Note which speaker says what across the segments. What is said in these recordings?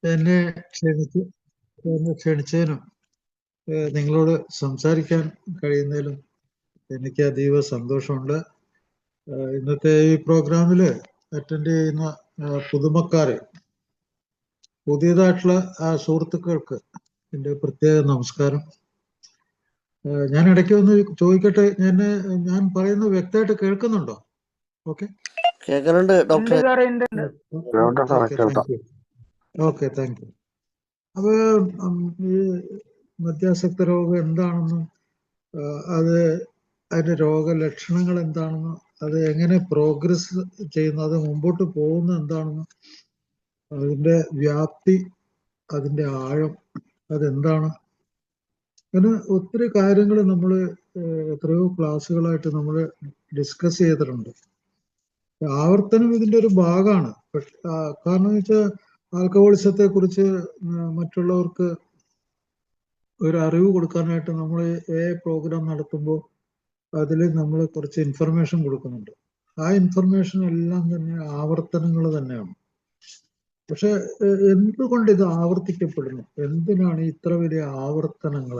Speaker 1: എന്നെ ക്ഷണിച്ച് ക്ഷണിച്ചതിനും നിങ്ങളോട് സംസാരിക്കാൻ കഴിയുന്നതിലും എനിക്ക് അതീവ സന്തോഷമുണ്ട്. ഇന്നത്തെ ഈ പ്രോഗ്രാമിൽ അറ്റൻഡ് ചെയ്യുന്ന പുതുമക്കാര്, പുതിയതായിട്ടുള്ള സുഹൃത്തുക്കൾക്ക് എൻ്റെ പ്രത്യേക നമസ്കാരം. ഞാൻ ഇടയ്ക്ക് ഒന്ന് ചോദിക്കട്ടെ, ഞാൻ പറയുന്നത് വ്യക്തമായിട്ട് കേൾക്കുന്നുണ്ടോ? ഓക്കെ,
Speaker 2: കേൾക്കുന്നുണ്ട് ഡോക്ടർ.
Speaker 1: Okay, thank you. അപ്പൊ ഈ മദ്യാസക്ത രോഗം എന്താണെന്നും അതിന്റെ രോഗലക്ഷണങ്ങൾ എന്താണെന്നും അത് എങ്ങനെ പ്രോഗ്രസ് ചെയ്യുന്നു, അത് മുമ്പോട്ട് പോകുന്ന എന്താണെന്നും അതിന്റെ വ്യാപ്തി, അതിന്റെ ആഴം അതെന്താണ്, അങ്ങനെ ഒത്തിരി കാര്യങ്ങൾ നമ്മൾ എത്രയോ ക്ലാസ്സുകളായിട്ട് നമ്മൾ ഡിസ്കസ് ചെയ്തിട്ടുണ്ട്. ആവർത്തനം ഇതിന്റെ ഒരു ഭാഗമാണ്. കാരണം വെച്ചാൽ ആൽക്കഹോളിസത്തെ കുറിച്ച് മറ്റുള്ളവർക്ക് ഒരു അറിവ് കൊടുക്കാനായിട്ട് നമ്മൾ പ്രോഗ്രാം നടത്തുമ്പോൾ അതിൽ നമ്മൾ കുറച്ച് ഇൻഫർമേഷൻ കൊടുക്കുന്നുണ്ട്. ആ ഇൻഫർമേഷൻ എല്ലാം തന്നെ ആവർത്തനങ്ങൾ തന്നെയാണ്. പക്ഷെ എന്തുകൊണ്ട് ഇത് ആവർത്തിക്കപ്പെടുന്നു? എന്തിനാണ് ഇത്ര വലിയ ആവർത്തനങ്ങൾ?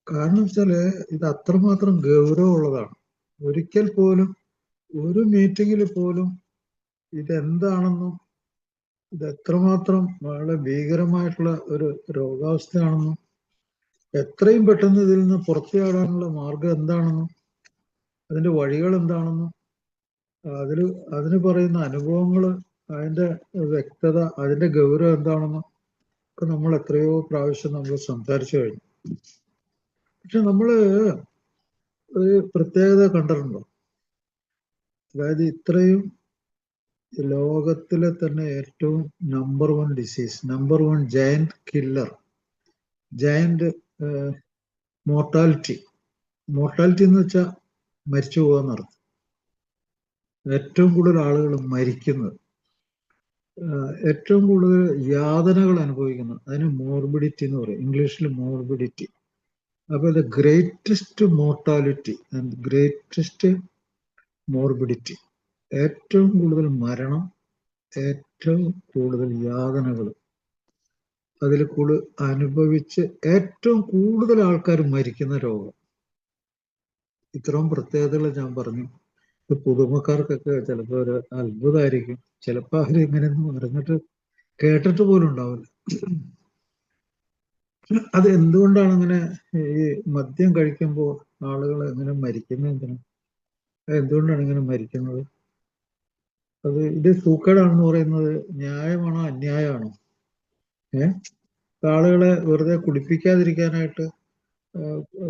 Speaker 1: കാരണം വെച്ചാല് ഇത് അത്രമാത്രം ഗൗരവമുള്ളതാണ്. ഒരിക്കൽ പോലും ഒരു മീറ്റിങ്ങിൽ പോലും ഇതെന്താണെന്നും ഇത് എത്രമാത്രം വളരെ ഭീകരമായിട്ടുള്ള ഒരു രോഗാവസ്ഥയാണെന്നും എത്രയും പെട്ടെന്ന് ഇതിൽ നിന്ന് പുറത്തുചാടാനുള്ള മാർഗം എന്താണെന്നും അതിന്റെ വഴികൾ എന്താണെന്നും അതിന് പറയുന്ന അനുഭവങ്ങൾ, അതിന്റെ വ്യക്തത, അതിന്റെ ഗൗരവം എന്താണെന്നും ഒക്കെ നമ്മൾ എത്രയോ പ്രാവശ്യം നമ്മൾ സംസാരിച്ചു കഴിഞ്ഞു. പക്ഷെ നമ്മള് ഒരു പ്രത്യേകത കണ്ടിട്ടുണ്ടോ? അതായത് ഇത്രയും ലോകത്തിലെ തന്നെ ഏറ്റവും number 1 disease, number 1 giant killer, giant mortality എന്ന് വെച്ചാൽ മരിച്ചു പോകാന്നർത്ഥം. ഏറ്റവും കൂടുതൽ ആളുകൾ മരിക്കുന്നത്, ഏറ്റവും കൂടുതൽ യാതനകൾ അനുഭവിക്കുന്നത്, അതിന് മോർബിഡിറ്റി എന്ന് പറയും, ഇംഗ്ലീഷിൽ മോർബിഡിറ്റി. അപ്പൊ the greatest mortality and greatest morbidity, ഏറ്റവും കൂടുതൽ മരണം, ഏറ്റവും കൂടുതൽ യാതനകൾ, അതിൽ കൂടുതൽ അനുഭവിച്ച് ഏറ്റവും കൂടുതൽ ആൾക്കാർ മരിക്കുന്ന രോഗം. ഇത്രയും പ്രത്യേകതകൾ ഞാൻ പറഞ്ഞു. പുതുമക്കാർക്കൊക്കെ ചിലപ്പോൾ ഒരു അത്ഭുതമായിരിക്കും. ചിലപ്പോൾ അവർ ഇങ്ങനെയൊന്നും അറിഞ്ഞിട്ട് കേട്ടിട്ട് പോലും ഉണ്ടാവില്ല. അത് എന്തുകൊണ്ടാണ് അങ്ങനെ? ഈ മദ്യം കഴിക്കുമ്പോൾ ആളുകൾ എങ്ങനെ മരിക്കുന്നത്? എന്തുകൊണ്ടാണ് ഇങ്ങനെ മരിക്കുന്നത്? ഇത് സൂക്കേടാണെന്ന് പറയുന്നത് ന്യായമാണോ അന്യായമാണോ? ആളുകളെ വെറുതെ കുടിപ്പിക്കാതിരിക്കാനായിട്ട്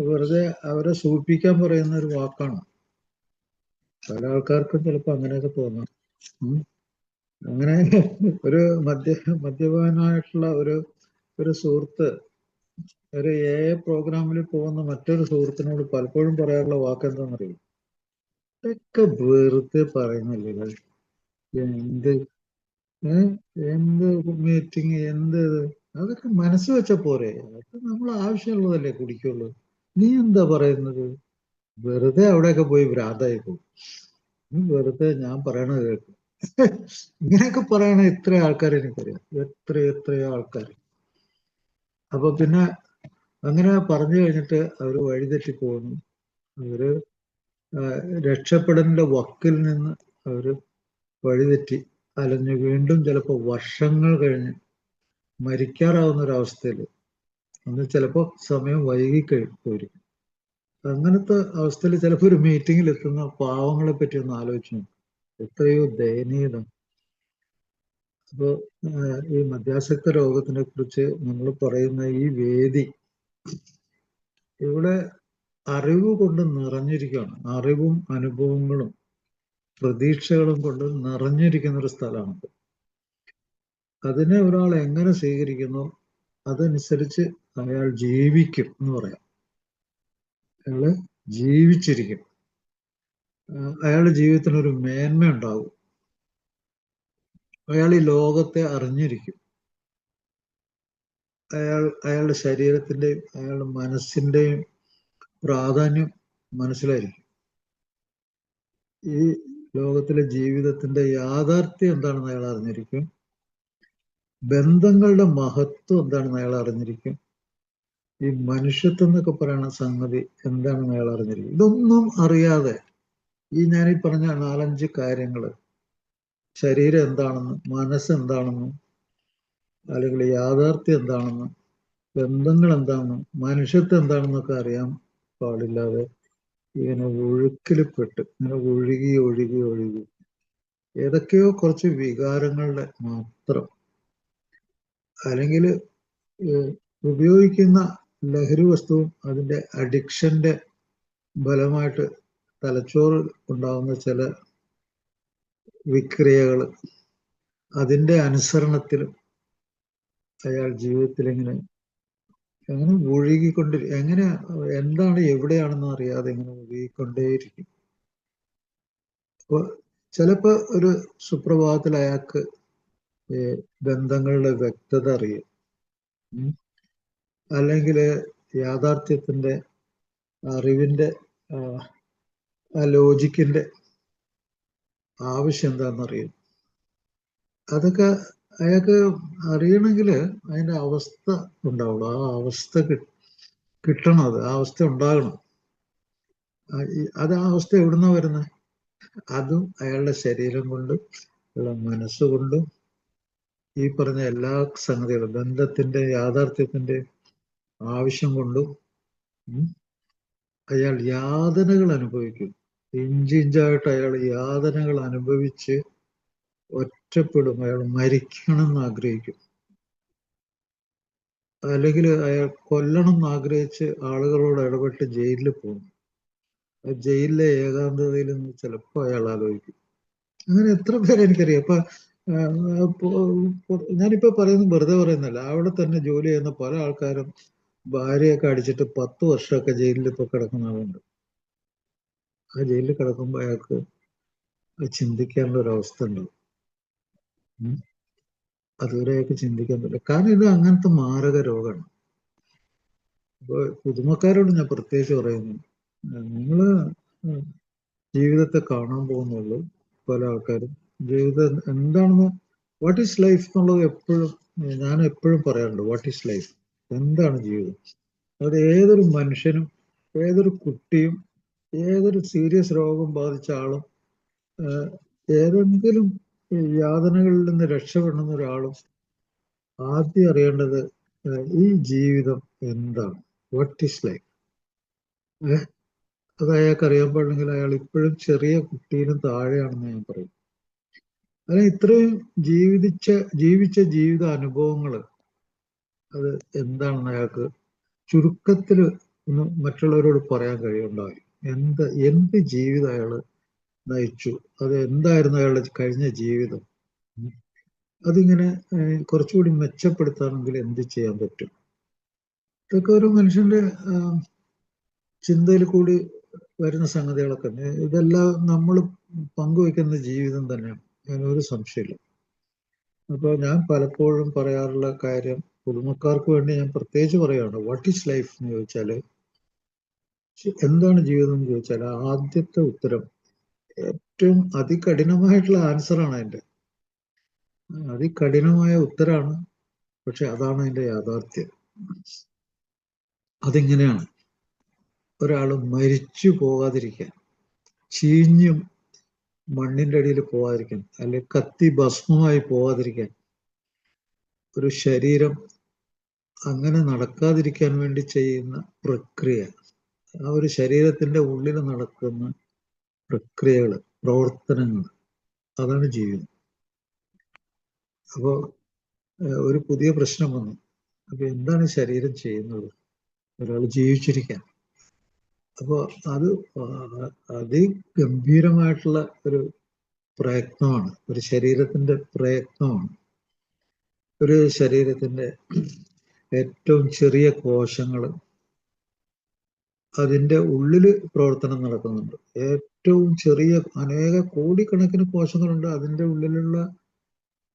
Speaker 1: വെറുതെ അവരെ സൂചിപ്പിക്കാൻ പറയുന്ന ഒരു വാക്കാണ്. പല ആൾക്കാർക്കും ചിലപ്പോൾ അങ്ങനെയൊക്കെ തോന്നാം. അങ്ങനെ ഒരു മദ്യപാനായിട്ടുള്ള ഒരു സുഹൃത്ത് ഒരു പ്രോഗ്രാമിൽ പോകുന്ന മറ്റൊരു സുഹൃത്തിനോട് പലപ്പോഴും പറയാറുള്ള വാക്ക് എന്താണെന്നറിയും? ഇതൊക്കെ വെറുതെ പറയുന്നില്ല, എന്ത് മീറ്റിംഗ്, അതൊക്കെ മനസ്സ് വെച്ച പോരെ, അതൊക്കെ നമ്മൾ ആവശ്യമുള്ളതല്ലേ കുടിക്കുള്ളൂ. നീ എന്താ പറയുന്നത്? വെറുതെ അവിടെയൊക്കെ പോയി ഭ്രാന്തായി പോകും. വെറുതെ ഞാൻ പറയണത് കേൾക്കും. ഇങ്ങനെയൊക്കെ പറയണ ഇത്ര ആൾക്കാർ എനിക്കറിയാം, എത്രയോ ആൾക്കാർ. അപ്പൊ പിന്നെ അങ്ങനെ പറഞ്ഞു കഴിഞ്ഞിട്ട് അവര് വഴിതെറ്റി പോകുന്നു. അവര് രക്ഷപ്പെടലിന്റെ വക്കിൽ നിന്ന് അവര് വഴിതെറ്റി അലഞ്ഞ് വീണ്ടും ചിലപ്പോൾ വർഷങ്ങൾ കഴിഞ്ഞ് മരിക്കാറാവുന്ന ഒരവസ്ഥയിൽ, അന്ന് ചിലപ്പോൾ സമയം വൈകി പോയിരിക്കും. അങ്ങനത്തെ അവസ്ഥയിൽ ചിലപ്പോൾ ഒരു മീറ്റിങ്ങിൽ എത്തുന്ന പാവങ്ങളെ പറ്റി ഒന്ന് ആലോചിച്ചു നോക്കും. എത്രയോ ദയനീയത. അപ്പോൾ ഈ മദ്യാസക്ത രോഗത്തിനെ കുറിച്ച് നമ്മൾ പറയുന്ന ഈ വേദി ഇവിടെ അറിവ് കൊണ്ട് നിറഞ്ഞിരിക്കുകയാണ്. അറിവും അനുഭവങ്ങളും പ്രതീക്ഷകളും കൊണ്ട് നിറഞ്ഞിരിക്കുന്ന ഒരു സ്ഥലമാണ്. അതിനെ ഒരാൾ എങ്ങനെ സ്വീകരിക്കുന്നു അതനുസരിച്ച് അയാൾ ജീവിക്കും എന്ന് പറയാം. അയാള് ജീവിച്ചിരിക്കും, അയാളുടെ ജീവിതത്തിനൊരു മേന്മ ഉണ്ടാകും, അയാൾ ഈ ലോകത്തെ അറിഞ്ഞിരിക്കും, അയാളുടെ ശരീരത്തിന്റെയും അയാളുടെ മനസ്സിന്റെയും പ്രാധാന്യം മനസ്സിലായിരിക്കും. ഈ ലോകത്തിലെ ജീവിതത്തിന്റെ യാഥാർത്ഥ്യം എന്താണെന്ന് അയാൾ അറിഞ്ഞിരിക്കും. ബന്ധങ്ങളുടെ മഹത്വം എന്താണെന്ന് അയാൾ അറിഞ്ഞിരിക്കും. ഈ മനുഷ്യത്വം എന്നൊക്കെ പറയുന്ന സംഗതി എന്താണെന്ന് അയാൾ അറിഞ്ഞിരിക്കും. ഇതൊന്നും അറിയാതെ ഞാനീ പറഞ്ഞ 4-5 കാര്യങ്ങള്, ശരീരം എന്താണെന്ന്, മനസ്സ് എന്താണെന്നും, അല്ലെങ്കിൽ യാഥാർത്ഥ്യം എന്താണെന്നും, ബന്ധങ്ങൾ എന്താണെന്നും, മനുഷ്യത്വം എന്താണെന്നൊക്കെ അറിയാൻ പാടില്ലാതെ ഇങ്ങനെ ഒഴുക്കിൽപ്പെട്ട് ഇങ്ങനെ ഒഴുകി ഒഴുകി ഒഴുകി ഏതൊക്കെയോ കുറച്ച് വികാരങ്ങളുടെ മാത്രം, അല്ലെങ്കിൽ ഉപയോഗിക്കുന്ന ലഹരി വസ്തുവും അതിന്റെ അഡിക്ഷന്റെ ഫലമായിട്ട് തലച്ചോറ് ഉണ്ടാകുന്ന ചില വിക്രിയകൾ, അതിന്റെ അനുസരണത്തിലും അയാൾ ജീവിതത്തിൽ എങ്ങനെ എങ്ങനെ എന്താണ് എവിടെയാണെന്ന് അറിയാതെ ഇങ്ങനെ ഒഴുകിക്കൊണ്ടേയിരിക്കും. അപ്പോൾ ചിലപ്പോൾ ഒരു സുപ്രഭാതത്തിൽ അയാൾക്ക് ബന്ധങ്ങളുടെ വ്യക്തത അറിയും, അല്ലെങ്കിൽ യാഥാർത്ഥ്യത്തിന്റെ, അറിവിന്റെ, ആ ലോജിക്കിന്റെ ആവശ്യം എന്താണെന്നറിയും. അതൊക്കെ അയാൾക്ക് അറിയണമെങ്കിൽ അതിന്റെ അവസ്ഥ ഉണ്ടാവുള്ളൂ. ആ അവസ്ഥ കിട്ടണം, ആ അവസ്ഥ ഉണ്ടാകണം. ആ അവസ്ഥ എവിടുന്നാ വരുന്നത്? അതും അയാളുടെ ശരീരം കൊണ്ടും അയാളുടെ മനസ്സുകൊണ്ടും ഈ പറഞ്ഞ എല്ലാ സംഗതികളും, ബന്ധത്തിന്റെ യാഥാർത്ഥ്യത്തിന്റെ ആവശ്യം കൊണ്ടും അയാൾ യാതനകൾ അനുഭവിക്കും. ഇഞ്ചിഞ്ചായിട്ട് അയാൾ യാതനകൾ അനുഭവിച്ച് ഒറ്റപ്പെടും. അയാൾ മരിക്കണം എന്ന് ആഗ്രഹിക്കും, അല്ലെങ്കിൽ അയാൾ കൊല്ലണം എന്ന് ആഗ്രഹിച്ച് ആളുകളോട് ഇടപെട്ട് ജയിലിൽ പോകും. ജയിലിലെ ഏകാന്തതയിൽ നിന്ന് ചിലപ്പോൾ അയാൾ ആലോചിക്കും. അങ്ങനെ എത്ര പേരെ എനിക്കറിയാം. ഞാനിപ്പോ പറയുന്നത് വെറുതെ പറയുന്നല്ല. അവിടെ തന്നെ ജോലി ചെയ്യുന്ന പല ആൾക്കാരും ഭാര്യയൊക്കെ അടിച്ചിട്ട് 10 വർഷമൊക്കെ ജയിലിൽ ഇപ്പൊ കിടക്കുന്ന ആളുണ്ട്. ആ ജയിലിൽ കിടക്കുമ്പോൾ അയാൾക്ക് ചിന്തിക്കാനുള്ള ഒരു അവസ്ഥ ഉണ്ടാവും. അതുവരെ അയാൾക്ക് ചിന്തിക്കാൻ പറ്റില്ല. കാരണം ഇത് അങ്ങനത്തെ മാരക രോഗമാണ്. അപ്പൊ പുതുമക്കാരോട് ഞാൻ പ്രത്യേകിച്ച് പറയുന്നു, നിങ്ങള് ജീവിതത്തെ കാണാൻ പോകുന്നുള്ളൂ. പല ആൾക്കാരും ജീവിതം എന്താണെന്ന്, വാട്ട് ഈസ് ലൈഫ് എന്നുള്ളത് ഞാൻ എപ്പോഴും പറയാറുണ്ട്. വാട്ട് ഈസ് ലൈഫ്, എന്താണ് ജീവിതം? അത് ഏതൊരു മനുഷ്യനും, ഏതൊരു കുട്ടിയും, ഏതൊരു സീരിയസ് രോഗം ബാധിച്ച ആളും, ഏതെങ്കിലും യാതനകളിൽ നിന്ന് രക്ഷപ്പെടുന്ന ഒരാളും ആദ്യം അറിയേണ്ടത് ഈ ജീവിതം എന്താണ്, വാട്ട് ഈസ് ലൈഫ്. അത് അയാൾക്ക് അറിയാൻ പാടില്ലെങ്കിൽ അയാൾ ഇപ്പോഴും ചെറിയ കുട്ടീനും താഴെയാണെന്ന് ഞാൻ പറയും. അല്ല, ഇത്രയും ജീവിച്ച ജീവിത അനുഭവങ്ങൾ അത് എന്താണെന്ന് അയാൾക്ക് ചുരുക്കത്തിൽ ഒന്ന് മറ്റുള്ളവരോട് പറയാൻ കഴിയുണ്ടാവില്ല. എന്ത് ജീവിതം അയാൾ നയിച്ചു, അത് എന്തായിരുന്നു അയാളുടെ കഴിഞ്ഞ ജീവിതം, അതിങ്ങനെ കുറച്ചുകൂടി മെച്ചപ്പെടുത്താണെങ്കിൽ എന്ത് ചെയ്യാൻ പറ്റും? ഇതൊക്കെ ഒരു മനുഷ്യന്റെ ചിന്തയിൽ കൂടി വരുന്ന സംഗതികളൊക്കെ. ഇതെല്ലാം നമ്മൾ പങ്കുവെക്കുന്ന ജീവിതം തന്നെയാണ്, അതിനൊരു സംശയമില്ല. അപ്പോൾ ഞാൻ പലപ്പോഴും പറയാറുള്ള കാര്യം, പുതുമക്കാർക്ക് വേണ്ടി ഞാൻ പ്രത്യേകിച്ച് പറയുകയാണ്, വാട്ട് ഈസ് ലൈഫ് എന്ന് ചോദിച്ചാൽ, എന്താണ് ജീവിതം എന്ന് ചോദിച്ചാൽ, ആദ്യത്തെ ഉത്തരം ഏറ്റവും അതികഠിനമായിട്ടുള്ള ആൻസറാണ്. അതിന്റെ അതികഠിനമായ ഉത്തരാണ്, പക്ഷെ അതാണ് അതിന്റെ യാഥാർത്ഥ്യം. അതിങ്ങനെയാണ്, ഒരാൾ മരിച്ചു പോകാതിരിക്കാൻ, ചീഞ്ഞും മണ്ണിന്റെ അടിയിൽ പോകാതിരിക്കാൻ, അല്ലെങ്കിൽ കത്തി ഭസ്മമായി പോകാതിരിക്കാൻ, ഒരു ശരീരം അങ്ങനെ നടക്കാതിരിക്കാൻ വേണ്ടി ചെയ്യുന്ന പ്രക്രിയ, ആ ഒരു ശരീരത്തിന്റെ ഉള്ളിൽ നടക്കുന്ന പ്രക്രിയകൾ, പ്രവർത്തനങ്ങൾ, അതാണ് ജീവിതം. അപ്പോ ഒരു പുതിയ പ്രശ്നം വന്നു. അപ്പൊ എന്താണ് ശരീരം ചെയ്യുന്നത്? ഒരാൾ ജീവിച്ചിരിക്കാൻ. അപ്പോൾ അത് അതിഗംഭീരമായിട്ടുള്ള ഒരു പ്രയത്നമാണ്, ഒരു ശരീരത്തിന്റെ പ്രയത്നമാണ്. ഒരു ശരീരത്തിന്റെ ഏറ്റവും ചെറിയ കോശങ്ങൾ, അതിന്റെ ഉള്ളില് പ്രവർത്തനം നടക്കുന്നുണ്ട്. ഏറ്റവും ചെറിയ അനേക കോടിക്കണക്കിന് കോശങ്ങളുണ്ട്. അതിന്റെ ഉള്ളിലുള്ള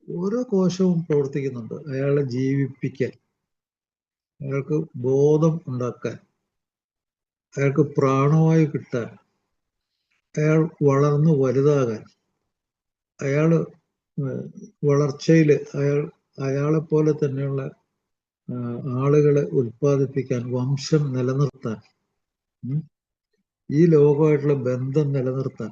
Speaker 1: ഓരോ കോശവും പ്രവർത്തിക്കുന്നുണ്ട് അയാളെ ജീവിപ്പിക്കാൻ, അയാൾക്ക് ബോധം ഉണ്ടാക്കാൻ, അയാൾക്ക് പ്രാണവായു കിട്ടാൻ, അയാൾ വളർന്ന് വലുതാകാൻ, അയാൾ വളർച്ചയിൽ, അയാൾ അയാളെ പോലെ തന്നെയുള്ള ആളുകളെ ഉൽപ്പാദിപ്പിക്കാൻ, വംശം നിലനിർത്താൻ, ഈ ലോകമായിട്ടുള്ള ബന്ധം നിലനിർത്താൻ,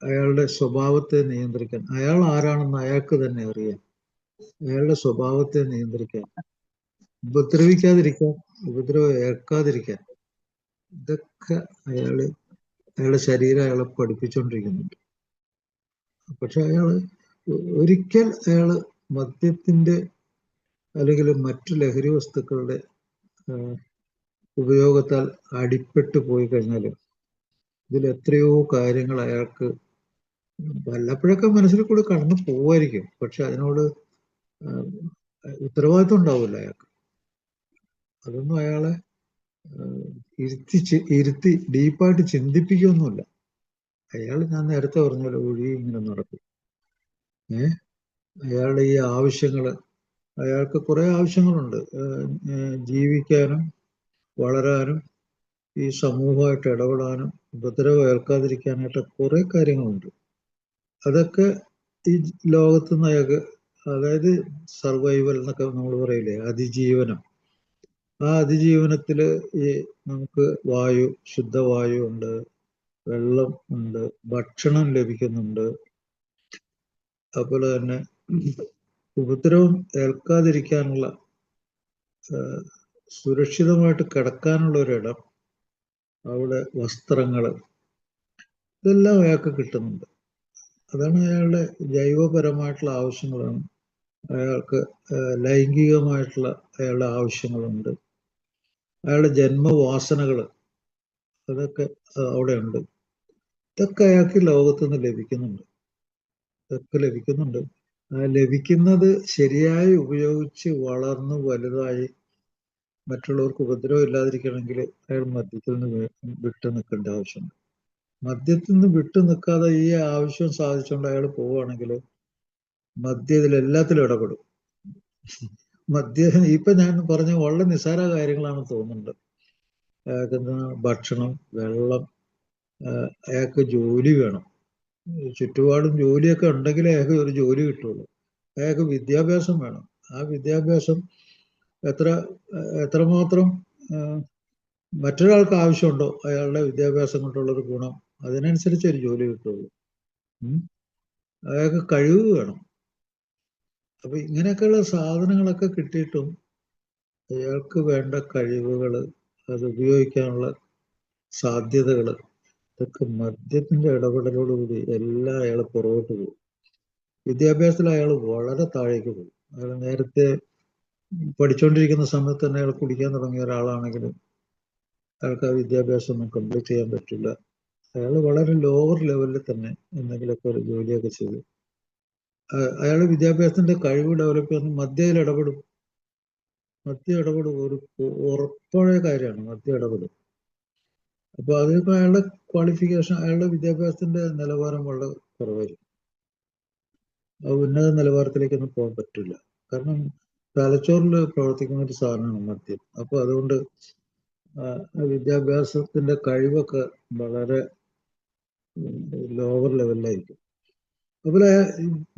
Speaker 1: അയാളുടെ സ്വഭാവത്തെ നിയന്ത്രിക്കാൻ, അയാൾ ആരാണെന്ന് അയാൾക്ക് തന്നെ അറിയാം, അയാളുടെ സ്വഭാവത്തെ നിയന്ത്രിക്കാൻ, ഉപദ്രവിക്കാതിരിക്കാൻ, ഉപദ്രവം ഏൽക്കാതിരിക്കാൻ, ഇതൊക്കെ അയാളുടെ ശരീരം അയാളെ പഠിപ്പിച്ചുകൊണ്ടിരിക്കുന്നുണ്ട്. പക്ഷെ ഒരിക്കൽ മദ്യത്തിന്റെ അല്ലെങ്കിൽ മറ്റു ലഹരി വസ്തുക്കളുടെ ഉപയോഗത്താൽ അടിപ്പെട്ടു പോയി കഴിഞ്ഞാൽ ഇതിൽ എത്രയോ കാര്യങ്ങൾ അയാൾക്ക് വല്ലപ്പോഴൊക്കെ മനസ്സിൽ കൂടെ കടന്നു പോവായിരിക്കും. പക്ഷെ അതിനോട് ഉത്തരവാദിത്വം ഉണ്ടാവില്ല അയാൾക്ക്. അതൊന്നും അയാളെ ഇരുത്തി ഡീപ്പായിട്ട് ചിന്തിപ്പിക്കുകയൊന്നുമില്ല. ഞാൻ നേരത്തെ പറഞ്ഞ പോലെ ഒഴുകി ഇങ്ങനെ നടക്കും. അയാളുടെ ഈ ആവശ്യങ്ങൾ, അയാൾക്ക് കുറെ ആവശ്യങ്ങളുണ്ട്. ജീവിക്കാനും വളരാനും ഈ സമൂഹമായിട്ട് ഇടപെടാനും ഉപദ്രവം ഏൽക്കാതിരിക്കാനായിട്ട് കുറെ കാര്യങ്ങളുണ്ട്. അതൊക്കെ ഈ ലോകത്തുനിന്ന് അയാൾക്ക്, അതായത് സർവൈവൽ എന്നൊക്കെ നമ്മൾ പറയില്ലേ, അതിജീവനം. ആ അതിജീവനത്തില് ഈ നമുക്ക് ശുദ്ധവായു ഉണ്ട്, വെള്ളം ഉണ്ട്, ഭക്ഷണം ലഭിക്കുന്നുണ്ട്. അതുപോലെ തന്നെ ഉപദ്രവം ഏൽക്കാതിരിക്കാനുള്ള, സുരക്ഷിതമായിട്ട് കിടക്കാനുള്ള ഒരിടം, അവിടെ വസ്ത്രങ്ങൾ, ഇതെല്ലാം അയാൾക്ക് കിട്ടുന്നുണ്ട്. അതാണ് അയാളുടെ ജൈവപരമായിട്ടുള്ള ആവശ്യങ്ങളാണ്. അയാൾക്ക് ലൈംഗികമായിട്ടുള്ള അയാളുടെ ആവശ്യങ്ങളുണ്ട്. അയാളുടെ ജന്മവാസനകൾ, അതൊക്കെ അവിടെ ഉണ്ട്. ഇതൊക്കെ അയാൾക്ക് ലോകത്തുനിന്ന് ലഭിക്കുന്നുണ്ട്. ലഭിക്കുന്നത് ശരിയായി ഉപയോഗിച്ച് വളർന്ന് വലുതായി മറ്റുള്ളവർക്ക് ഉപദ്രവം ഇല്ലാതിരിക്കണമെങ്കിൽ അയാൾ മദ്യത്തിൽ നിന്ന് വിട്ടു നിൽക്കേണ്ട ആവശ്യമുണ്ട്. മദ്യത്തിൽ നിന്ന് വിട്ടു നിൽക്കാതെ ഈ ആവശ്യം സാധിച്ചുകൊണ്ട് അയാൾ പോവുകയാണെങ്കിൽ മദ്യം ഇതിലെല്ലാത്തിലും ഇടപെടും. ഇപ്പൊ ഞാൻ പറഞ്ഞ വളരെ നിസ്സാര കാര്യങ്ങളാണ് തോന്നുന്നുണ്ട്. അയാൾക്ക് ഭക്ഷണം, വെള്ളം, അയാൾക്ക് ജോലി വേണം. ചുറ്റുപാടും ജോലിയൊക്കെ ഉണ്ടെങ്കിലേ അയാൾക്ക് ഒരു ജോലി കിട്ടുള്ളൂ. അയാൾക്ക് വിദ്യാഭ്യാസം വേണം. ആ വിദ്യാഭ്യാസം എത്രമാത്രം മറ്റൊരാൾക്ക് ആവശ്യമുണ്ടോ അയാളുടെ വിദ്യാഭ്യാസം കൊണ്ടുള്ളൊരു ഗുണം, അതിനനുസരിച്ച് ഒരു ജോലി കിട്ടുള്ളൂ. അയാൾക്ക് കഴിവ് വേണം. അപ്പൊ ഇങ്ങനെയൊക്കെയുള്ള സാധനങ്ങളൊക്കെ കിട്ടിയിട്ടും അയാൾക്ക് വേണ്ട കഴിവുകൾ, അത് ഉപയോഗിക്കാനുള്ള സാധ്യതകൾ, ഇതൊക്കെ മദ്യത്തിന്റെ ഇടപെടലോടുകൂടി എല്ലാം അയാൾ പുറകോട്ട് പോകും. വിദ്യാഭ്യാസത്തിൽ അയാൾ വളരെ താഴേക്ക് പോകും. അയാൾ നേരത്തെ പഠിച്ചുകൊണ്ടിരിക്കുന്ന സമയത്ത് തന്നെ അയാൾ കുടിക്കാൻ തുടങ്ങിയ ഒരാളാണെങ്കിലും അയാൾക്ക് ആ വിദ്യാഭ്യാസം ഒന്നും കംപ്ലീറ്റ് ചെയ്യാൻ പറ്റില്ല. അയാൾ വളരെ ലോവർ ലെവലിൽ തന്നെ എന്തെങ്കിലുമൊക്കെ ഒരു ജോലിയൊക്കെ ചെയ്തു അയാളുടെ വിദ്യാഭ്യാസത്തിന്റെ കഴിവ് ഡെവലപ്പ് ചെയ്യുന്ന മദ്യയിൽ ഇടപെടും. ഒരു ഉറപ്പായ കാര്യമാണ് മദ്യം ഇടപെടും. അപ്പൊ അതിപ്പോ അയാളുടെ ക്വാളിഫിക്കേഷൻ, അയാളുടെ വിദ്യാഭ്യാസത്തിന്റെ നിലവാരം വളരെ കുറവായിരിക്കും. ഉന്നത നിലവാരത്തിലേക്കൊന്നും പോകാൻ പറ്റില്ല. കാരണം തലച്ചോറിൽ പ്രവർത്തിക്കുന്ന ഒരു സാധനമാണ് മദ്യം. അപ്പൊ അതുകൊണ്ട് വിദ്യാഭ്യാസത്തിന്റെ കഴിവൊക്കെ വളരെ ലോവർ ലെവലിലായിരിക്കും. അതുപോലെ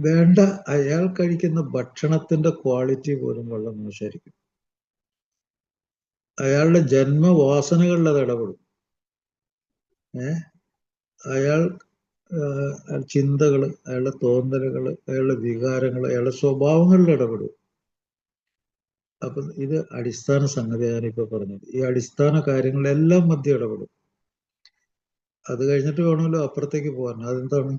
Speaker 1: വേണ്ട അയാൾ കഴിക്കുന്ന ഭക്ഷണത്തിന്റെ ക്വാളിറ്റി പോലും വളരെ മോശമായിരിക്കും. അയാളുടെ ജന്മവാസനകളിൽ അത് ഇടപെടും. അയാൾ ചിന്തകൾ, അയാളുടെ തോന്നലുകൾ, അയാളുടെ വികാരങ്ങൾ, അയാളുടെ സ്വഭാവങ്ങളിൽ ഇടപെടും. അപ്പൊ ഇത് അടിസ്ഥാന സംഗതിയാണ് ഇപ്പൊ പറഞ്ഞത്. ഈ അടിസ്ഥാന കാര്യങ്ങളെല്ലാം മദ്യം ഇടപെടും. അത് കഴിഞ്ഞിട്ട് വേണമല്ലോ അപ്പുറത്തേക്ക് പോകാൻ. അതെന്താണ്?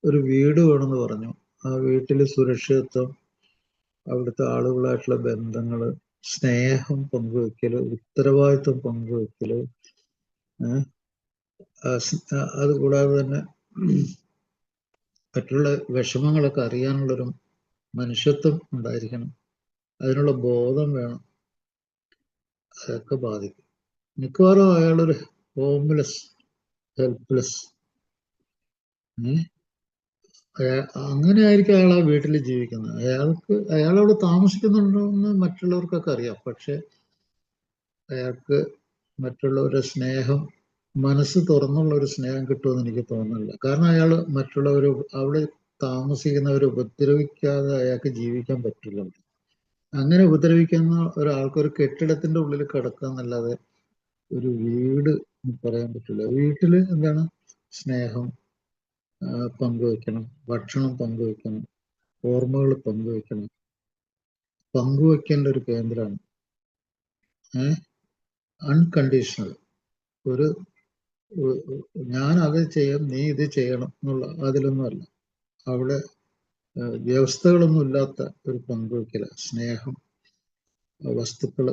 Speaker 1: ഒരു വീട് വേണമെന്ന് പറഞ്ഞു. ആ വീട്ടിൽ സുരക്ഷിതത്വം, അവിടുത്തെ ആളുകളായിട്ടുള്ള ബന്ധങ്ങള്, സ്നേഹം പങ്കുവെക്കല്, ഉത്തരവാദിത്വം പങ്കുവെക്കല്, അതുകൂടാതെ തന്നെ മറ്റുള്ള വിഷമങ്ങളൊക്കെ അറിയാനുള്ളൊരു മനുഷ്യത്വം ഉണ്ടായിരിക്കണം. അതിനുള്ള ബോധം വേണം. അതൊക്കെ ബാധിക്കും. മിക്കവാറും അയാളൊരു ഹോംലെസ്, ഹെൽപ്ലെസ്, അങ്ങനെ ആയിരിക്കും അയാൾ ആ വീട്ടിൽ ജീവിക്കുന്നത്. അയാളവിടെ താമസിക്കുന്നുണ്ടോ എന്ന് മറ്റുള്ളവർക്കൊക്കെ അറിയാം. പക്ഷെ അയാൾക്ക് മറ്റുള്ളവരുടെ സ്നേഹം, മനസ്സ് തുറന്നുള്ള ഒരു സ്നേഹം കിട്ടുമെന്ന് എനിക്ക് തോന്നുന്നില്ല. കാരണം അയാൾ അവിടെ താമസിക്കുന്നവരെ ഉപദ്രവിക്കാതെ അയാൾക്ക് ജീവിക്കാൻ പറ്റില്ല. അങ്ങനെ ഉപദ്രവിക്കുന്ന ഒരാൾക്ക് ഒരു കെട്ടിടത്തിന്റെ ഉള്ളിൽ കിടക്കാന്നല്ലാതെ ഒരു വീട് പറയാൻ പറ്റില്ല. വീട്ടില് എന്താണ് സ്നേഹം പങ്കുവെക്കണം, ഭക്ഷണം പങ്കുവെക്കണം, ഓർമ്മകൾ പങ്കുവെക്കണം. പങ്കുവെക്കേണ്ട ഒരു കേന്ദ്രമാണ്. അൺകണ്ടീഷണൽ. ഒരു ഞാൻ അത് ചെയ്യാം, നീ ഇത് ചെയ്യണം എന്നുള്ള അതിലൊന്നുമല്ല. അവിടെ വ്യവസ്ഥകളൊന്നും ഇല്ലാത്ത ഒരു പങ്കുവെക്കല, സ്നേഹം, വസ്തുക്കൾ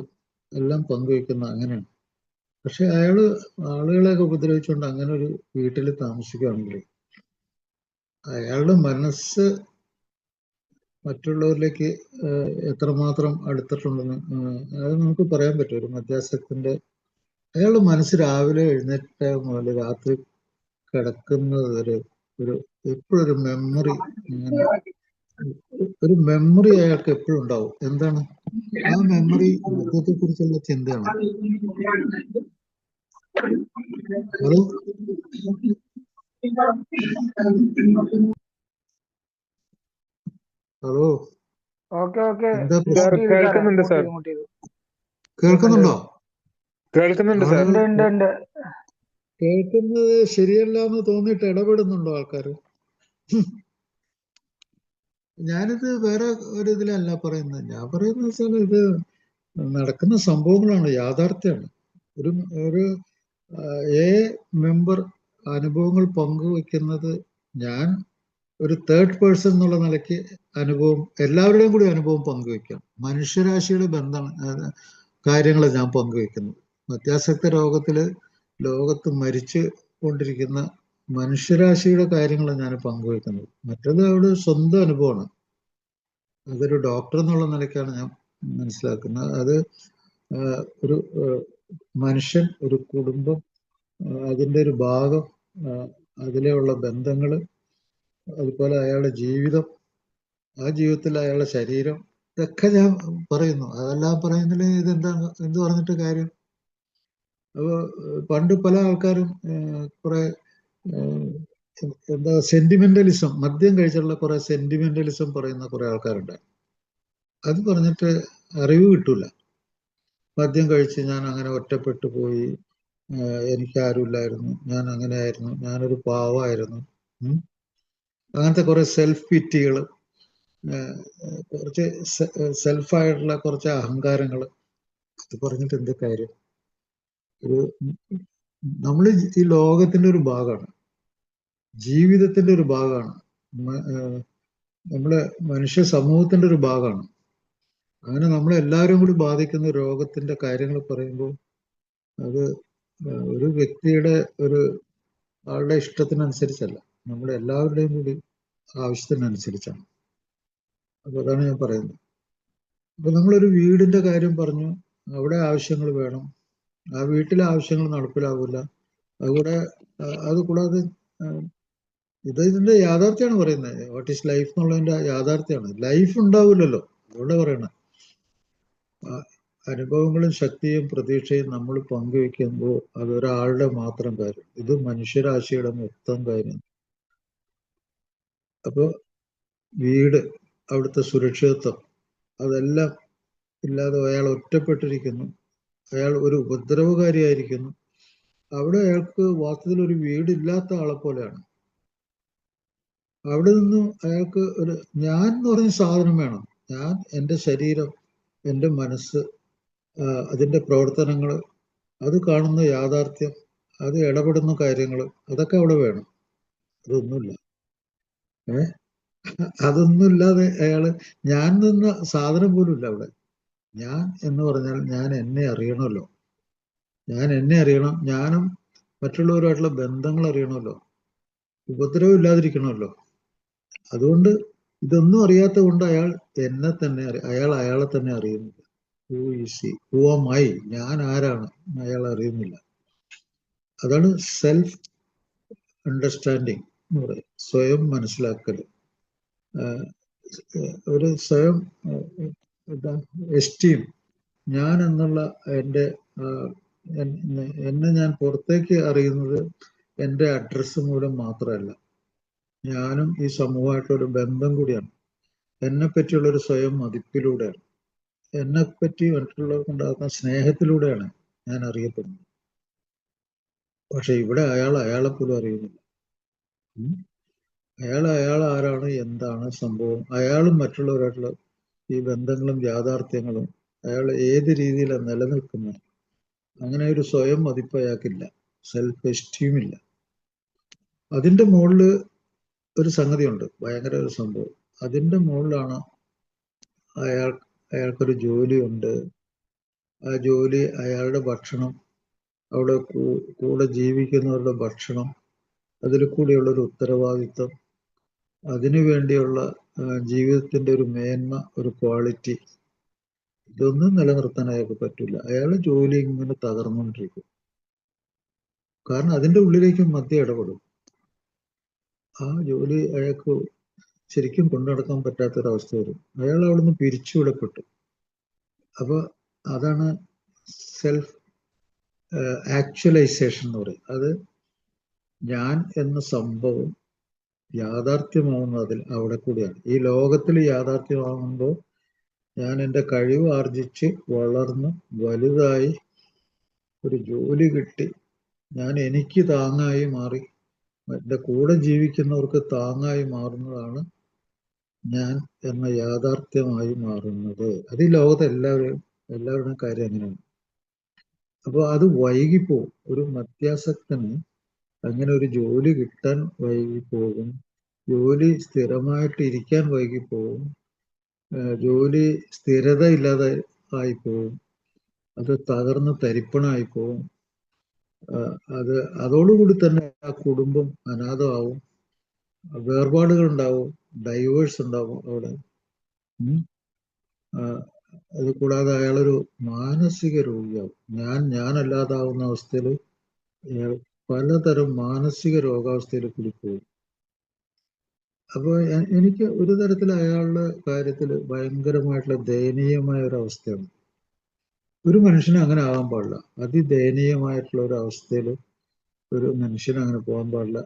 Speaker 1: എല്ലാം പങ്കുവെക്കുന്ന അങ്ങനെയാണ്. പക്ഷെ ആളുകളെയൊക്കെ ഉപദ്രവിച്ചുകൊണ്ട് അങ്ങനെ ഒരു വീട്ടിൽ താമസിക്കുകയാണെങ്കിൽ അയാളുടെ മനസ്സ് മറ്റുള്ളവരിലേക്ക് എത്രമാത്രം അടുത്തിട്ടുണ്ടെന്ന് അത് നമുക്ക് പറയാൻ പറ്റും. ഒരു മദ്യാസക്തിന്റെ അയാളുടെ മനസ്സ് രാവിലെ എഴുന്നേറ്റ മുതൽ രാത്രി കിടക്കുന്നത് വരെ എപ്പോഴും ഒരു മെമ്മറി, ഒരു മെമ്മറി അയാൾക്ക് എപ്പോഴും ഉണ്ടാവും. എന്താണ് ആ മെമ്മറി? മദ്യത്തെ കുറിച്ചുള്ള ചിന്തയാണ്. ഹലോ ഹലോ എന്താ പ്രശ്നം?
Speaker 3: കേൾക്കുന്നുണ്ട് സാർ.
Speaker 1: കേൾക്കുന്നുണ്ടോ?
Speaker 3: കേൾക്കുന്നുണ്ട് സാർ.
Speaker 1: കേൾക്കുന്നത് ശരിയല്ല എന്ന് തോന്നിയിട്ട് ഇടപെടുന്നുണ്ടോ ആൾക്കാർ? ഞാനിത് വേറെ ഒരു ഇതിലല്ല പറയുന്നത്. ഞാൻ പറയുന്നത് വെച്ചാൽ ഇത് നടക്കുന്ന സംഭവങ്ങളാണ്, യാഥാർത്ഥ്യമാണ്. ഒരു മെമ്പർ അനുഭവങ്ങൾ പങ്കുവെക്കുന്നത്, ഞാൻ ഒരു തേർഡ് പേഴ്സൺ എന്നുള്ള നിലയ്ക്ക് അനുഭവം, എല്ലാവരുടെയും കൂടി അനുഭവം പങ്കുവെക്കാം. മനുഷ്യരാശിയുടെ കാര്യങ്ങൾ ഞാൻ പങ്കുവെക്കുന്നത്. മദ്യാസക്ത ലോകത്ത് മരിച്ചു കൊണ്ടിരിക്കുന്ന മനുഷ്യരാശിയുടെ കാര്യങ്ങൾ ഞാൻ പങ്കുവെക്കുന്നത്. മറ്റത് അവിടെ സ്വന്തം അനുഭവമാണ്. അതൊരു ഡോക്ടർ എന്നുള്ള നിലയ്ക്കാണ് ഞാൻ മനസ്സിലാക്കുന്നത്. അത് ഒരു മനുഷ്യൻ, ഒരു കുടുംബം, അതിൻ്റെ ഒരു ഭാഗം, അതിലെയുള്ള ബന്ധങ്ങൾ, അതുപോലെ അയാളുടെ ജീവിതം, ആ ജീവിതത്തിൽ അയാളുടെ ശരീരം, ഇതൊക്കെ ഞാൻ പറയുന്നു. അതെല്ലാം പറയുന്നതിൽ എന്ത് പറഞ്ഞിട്ട് കാര്യം? അപ്പോൾ പണ്ട് പല ആൾക്കാരും കുറെ സെന്റിമെന്റലിസം, മദ്യം കഴിച്ചുള്ള കുറെ സെന്റിമെന്റലിസം പറയുന്ന കുറെ ആൾക്കാരുണ്ട്. അത് പറഞ്ഞിട്ട് അറിവ് കിട്ടൂല. മദ്യം കഴിച്ച് ഞാൻ അങ്ങനെ ഒറ്റപ്പെട്ടു പോയി, എനിക്കാരുമില്ലായിരുന്നു, ഞാൻ അങ്ങനെ ആയിരുന്നു, ഞാനൊരു പാവമായിരുന്നു, അങ്ങനത്തെ കുറെ സെൽഫ് പിറ്റികൾ, കുറച്ച് സെൽഫായിട്ടുള്ള കുറച്ച് അഹങ്കാരങ്ങൾ, അത് പറഞ്ഞിട്ട് എന്ത് കാര്യം? നമ്മൾ ഈ ലോകത്തിന്റെ ഒരു ഭാഗമാണ്, ജീവിതത്തിന്റെ ഒരു ഭാഗമാണ്, നമ്മളെ മനുഷ്യ സമൂഹത്തിന്റെ ഒരു ഭാഗമാണ്. അങ്ങനെ നമ്മളെല്ലാവരും കൂടി ബാധിക്കുന്ന രോഗത്തിന്റെ കാര്യങ്ങൾ പറയുമ്പോൾ അത് ഒരു വ്യക്തിയുടെ ആളുടെ ഇഷ്ടത്തിനനുസരിച്ചല്ല, നമ്മുടെ എല്ലാവരുടെയും കൂടി ആവശ്യത്തിനനുസരിച്ചാണ്. അപ്പൊ അതാണ് ഞാൻ പറയുന്നത്. അപ്പൊ നമ്മളൊരു വീടിന്റെ കാര്യം പറഞ്ഞു, അവിടെ ആവശ്യങ്ങൾ വേണം, ആ വീട്ടിലെ ആവശ്യങ്ങൾ നടപ്പിലാവില്ല. അത് കൂടാതെ ഇതിന്റെ യാഥാർത്ഥ്യമാണ് പറയുന്നത്. വാട്ട് ഈസ് ലൈഫ് എന്നുള്ളതിന്റെ യാഥാർത്ഥ്യമാണ്. ലൈഫ് ഉണ്ടാവില്ലല്ലോ, അതുകൊണ്ട് പറയണ അനുഭവങ്ങളും ശക്തിയും പ്രതീക്ഷയും നമ്മൾ പങ്കുവെക്കുമ്പോൾ അതൊരാളുടെ മാത്രം കാര്യം, ഇത് മനുഷ്യരാശിയുടെ മൊത്തം കാര്യം. അപ്പൊ വീട്, അവിടുത്തെ സുരക്ഷിതത്വം, അതെല്ലാം ഇല്ലാതെ അയാൾ ഒറ്റപ്പെട്ടിരിക്കുന്നു, അയാൾ ഒരു ഉപദ്രവകാരിയായിരിക്കുന്നു. അവിടെ അയാൾക്ക് വാസ്തവത്തിൽ ഒരു വീടില്ലാത്ത ആളെ പോലെയാണ്. അവിടെ നിന്നും അയാൾക്ക് ഞാൻ എന്ന് പറഞ്ഞ സാധനം വേണം. ഞാൻ, എൻ്റെ ശരീരം, എൻ്റെ മനസ്സ്, അതിൻ്റെ പ്രവർത്തനങ്ങൾ, അത് കാണുന്ന യാഥാർത്ഥ്യം, അത് ഇടപെടുന്ന കാര്യങ്ങൾ, അതൊക്കെ അവിടെ വേണം. അതൊന്നുമില്ല. അതൊന്നുമില്ലാതെ അയാള് ഞാൻ നിന്ന സാധനം പോലും ഇല്ല അവിടെ. ഞാൻ എന്ന് പറഞ്ഞാൽ ഞാൻ എന്നെ അറിയണമല്ലോ, ഞാൻ എന്നെ അറിയണം, ഞാനും മറ്റുള്ളവരുമായിട്ടുള്ള ബന്ധങ്ങൾ അറിയണമല്ലോ, ഉപദ്രവം ഇല്ലാതിരിക്കണമല്ലോ. അതുകൊണ്ട് ഇതൊന്നും അറിയാത്ത കൊണ്ട് അയാൾ അയാളെ തന്നെ അറിയുന്നില്ല. ഹൂ ആം ഐ, ഞാൻ ആരാണ് അയാൾ അറിയുന്നില്ല. അതാണ് സെൽഫ് അണ്ടർസ്റ്റാൻഡിങ് എന്ന് പറയുന്നത്, സ്വയം മനസ്സിലാക്കൽ. ഒരു സ്വയം എസ്റ്റീം, ഞാൻ എന്നുള്ള എന്നെ ഞാൻ പുറത്തേക്ക് അറിയുന്നത് എൻ്റെ അഡ്രസ്സ് മൂലം മാത്രമല്ല, ഞാനും ഈ സമൂഹമായിട്ടൊരു ബന്ധം കൂടിയാണ്. എന്നെ പറ്റിയുള്ളൊരു സ്വയം മതിപ്പിലൂടെയാണ്, എന്നെ പറ്റി മറ്റുള്ളവർക്ക് ഉണ്ടാകുന്ന സ്നേഹത്തിലൂടെയാണ് ഞാൻ അറിയപ്പെടുന്നത്. പക്ഷെ ഇവിടെ അയാളെ പോലും അറിയുന്നില്ല. ഉം. അയാൾ ആരാണ്, എന്താണ് സംഭവം, അയാളും മറ്റുള്ളവരായിട്ടുള്ള ഈ ബന്ധങ്ങളും യാഥാർത്ഥ്യങ്ങളും അയാൾ ഏത് രീതിയിലാണ് നിലനിൽക്കുന്നത്, അങ്ങനെ ഒരു സ്വയം മതിപ്പ് അയാൾക്കില്ല, സെൽഫ് എസ്റ്റീം ഇല്ല. അതിന്റെ മുകളിൽ ഒരു സംഗതിയുണ്ട്, ഭയങ്കര ഒരു സംഭവം. അതിന്റെ മുകളിലാണ് അയാൾക്കൊരു ജോലിയുണ്ട്. ആ ജോലി, അയാളുടെ ഭക്ഷണം, അവിടെ കൂടെ ജീവിക്കുന്നവരുടെ ഭക്ഷണം, അതിൽ കൂടിയുള്ളൊരു ഉത്തരവാദിത്വം, അതിനു വേണ്ടിയുള്ള ജീവിതത്തിന്റെ ഒരു മേന്മ, ഒരു ക്വാളിറ്റി, ഇതൊന്നും നിലനിർത്താൻ അയാൾക്ക് പറ്റില്ല. അയാളുടെ ജോലി ഇങ്ങനെ തകർന്നുകൊണ്ടിരിക്കും. കാരണം അതിന്റെ ഉള്ളിലേക്ക് മദ്യം ഇടപെടും. ആ ജോലി അയാൾക്ക് ശരിക്കും കൊണ്ടുനടക്കാൻ പറ്റാത്തൊരവസ്ഥ വരും. അയാൾ അവിടുന്ന് പിരിച്ചുവിടപ്പെട്ടു. അപ്പൊ അതാണ് സെൽഫ് ആക്ച്വലൈസേഷൻ എന്ന് പറയും. അത് ഞാൻ എന്ന സംഭവം യാഥാർത്ഥ്യമാവുന്നതിൽ അവിടെ കൂടിയാണ്. ഈ ലോകത്തിൽ യാഥാർത്ഥ്യമാകുമ്പോൾ ഞാൻ എൻ്റെ കഴിവ് ആർജിച്ച് വളർന്ന് വലുതായി ഒരു ജോലി കിട്ടി, ഞാൻ എനിക്ക് താങ്ങായി മാറി, എൻ്റെ കൂടെ ജീവിക്കുന്നവർക്ക് താങ്ങായി മാറുന്നതാണ് ഞാൻ എന്ന യാഥാർത്ഥ്യമായി മാറുന്നത്. അത് ഈ ലോകത്തെ എല്ലാവരുടെയും കാര്യം അങ്ങനെയാണ്. അപ്പോൾ അത് വൈകിപ്പോവും. ഒരു മദ്യാസക്തന് അങ്ങനെ ഒരു ജോലി കിട്ടാൻ വൈകിപ്പോകും, ജോലി സ്ഥിരമായിട്ട് ഇരിക്കാൻ വൈകിപ്പോകും, ജോലി സ്ഥിരത ഇല്ലാതെ ആയിപ്പോവും, അത് തകർന്ന് തരിപ്പണായിപ്പോവും. അതോടുകൂടി തന്നെ ആ കുടുംബം അനാഥമാവും, വേർപാടുകൾ ഉണ്ടാവും, ഡൈവേഴ്സ് ഉണ്ടാവും അവിടെ. അത് കൂടാതെ അയാളൊരു മാനസിക രോഗിയാവും. ഞാനല്ലാതാവുന്ന അവസ്ഥയിൽ അയാൾ പലതരം മാനസിക രോഗാവസ്ഥയിൽ കൂടി പോകും. അപ്പോൾ എനിക്ക് ഒരു തരത്തിൽ അയാളുടെ കാര്യത്തിൽ ഭയങ്കരമായിട്ടുള്ള ദയനീയമായ ഒരു അവസ്ഥയാണ്. ഒരു മനുഷ്യന് അങ്ങനെ ആകാൻ പാടില്ല. അതിദയനീയമായിട്ടുള്ള ഒരു അവസ്ഥയിൽ ഒരു മനുഷ്യന് അങ്ങനെ പോകാൻ പാടില്ല.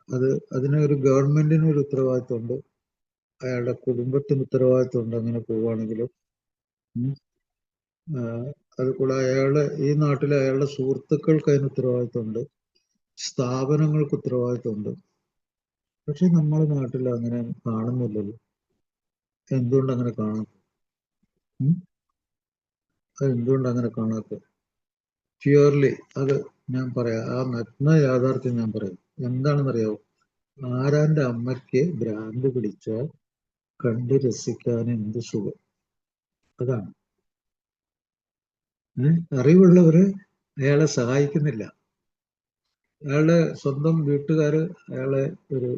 Speaker 1: അതിന് ഒരു ഗവൺമെന്റിന് ഒരു ഉത്തരവാദിത്വമുണ്ട്, അയാളുടെ കുടുംബത്തിന് ഉത്തരവാദിത്വമുണ്ട് അങ്ങനെ പോവുകയാണെങ്കിലും. അതുകൂടാതെ ഈ നാട്ടിലെ അയാളുടെ സുഹൃത്തുക്കൾക്ക് അതിന് ഉത്തരവാദിത്വമുണ്ട്, സ്ഥാപനങ്ങൾക്ക് ഉത്തരവാദിത്വമുണ്ട്. പക്ഷെ നമ്മുടെ നാട്ടിൽ അങ്ങനെ കാണുന്നില്ലല്ലോ. എന്തുകൊണ്ട് അങ്ങനെ കാണാത്തത്? എന്തുകൊണ്ട് അങ്ങനെ കാണാത്തത്? പ്യുവർലി അത് ഞാൻ പറയാം, ആ നഗ്ന യാഥാർത്ഥ്യം ഞാൻ പറയാം. എന്താണെന്നറിയാവോ? ആരാന്റെ അമ്മയ്ക്ക് ഭ്രാന്ത് പിടിച്ചാൽ കണ്ട് രസിക്കാൻ എന്ത് സുഖം. അതാണ്. അറിവുള്ളവര് അയാളെ സഹായിക്കുന്നില്ല. അയാളുടെ സ്വന്തം വീട്ടുകാര് അയാളെ ഒരു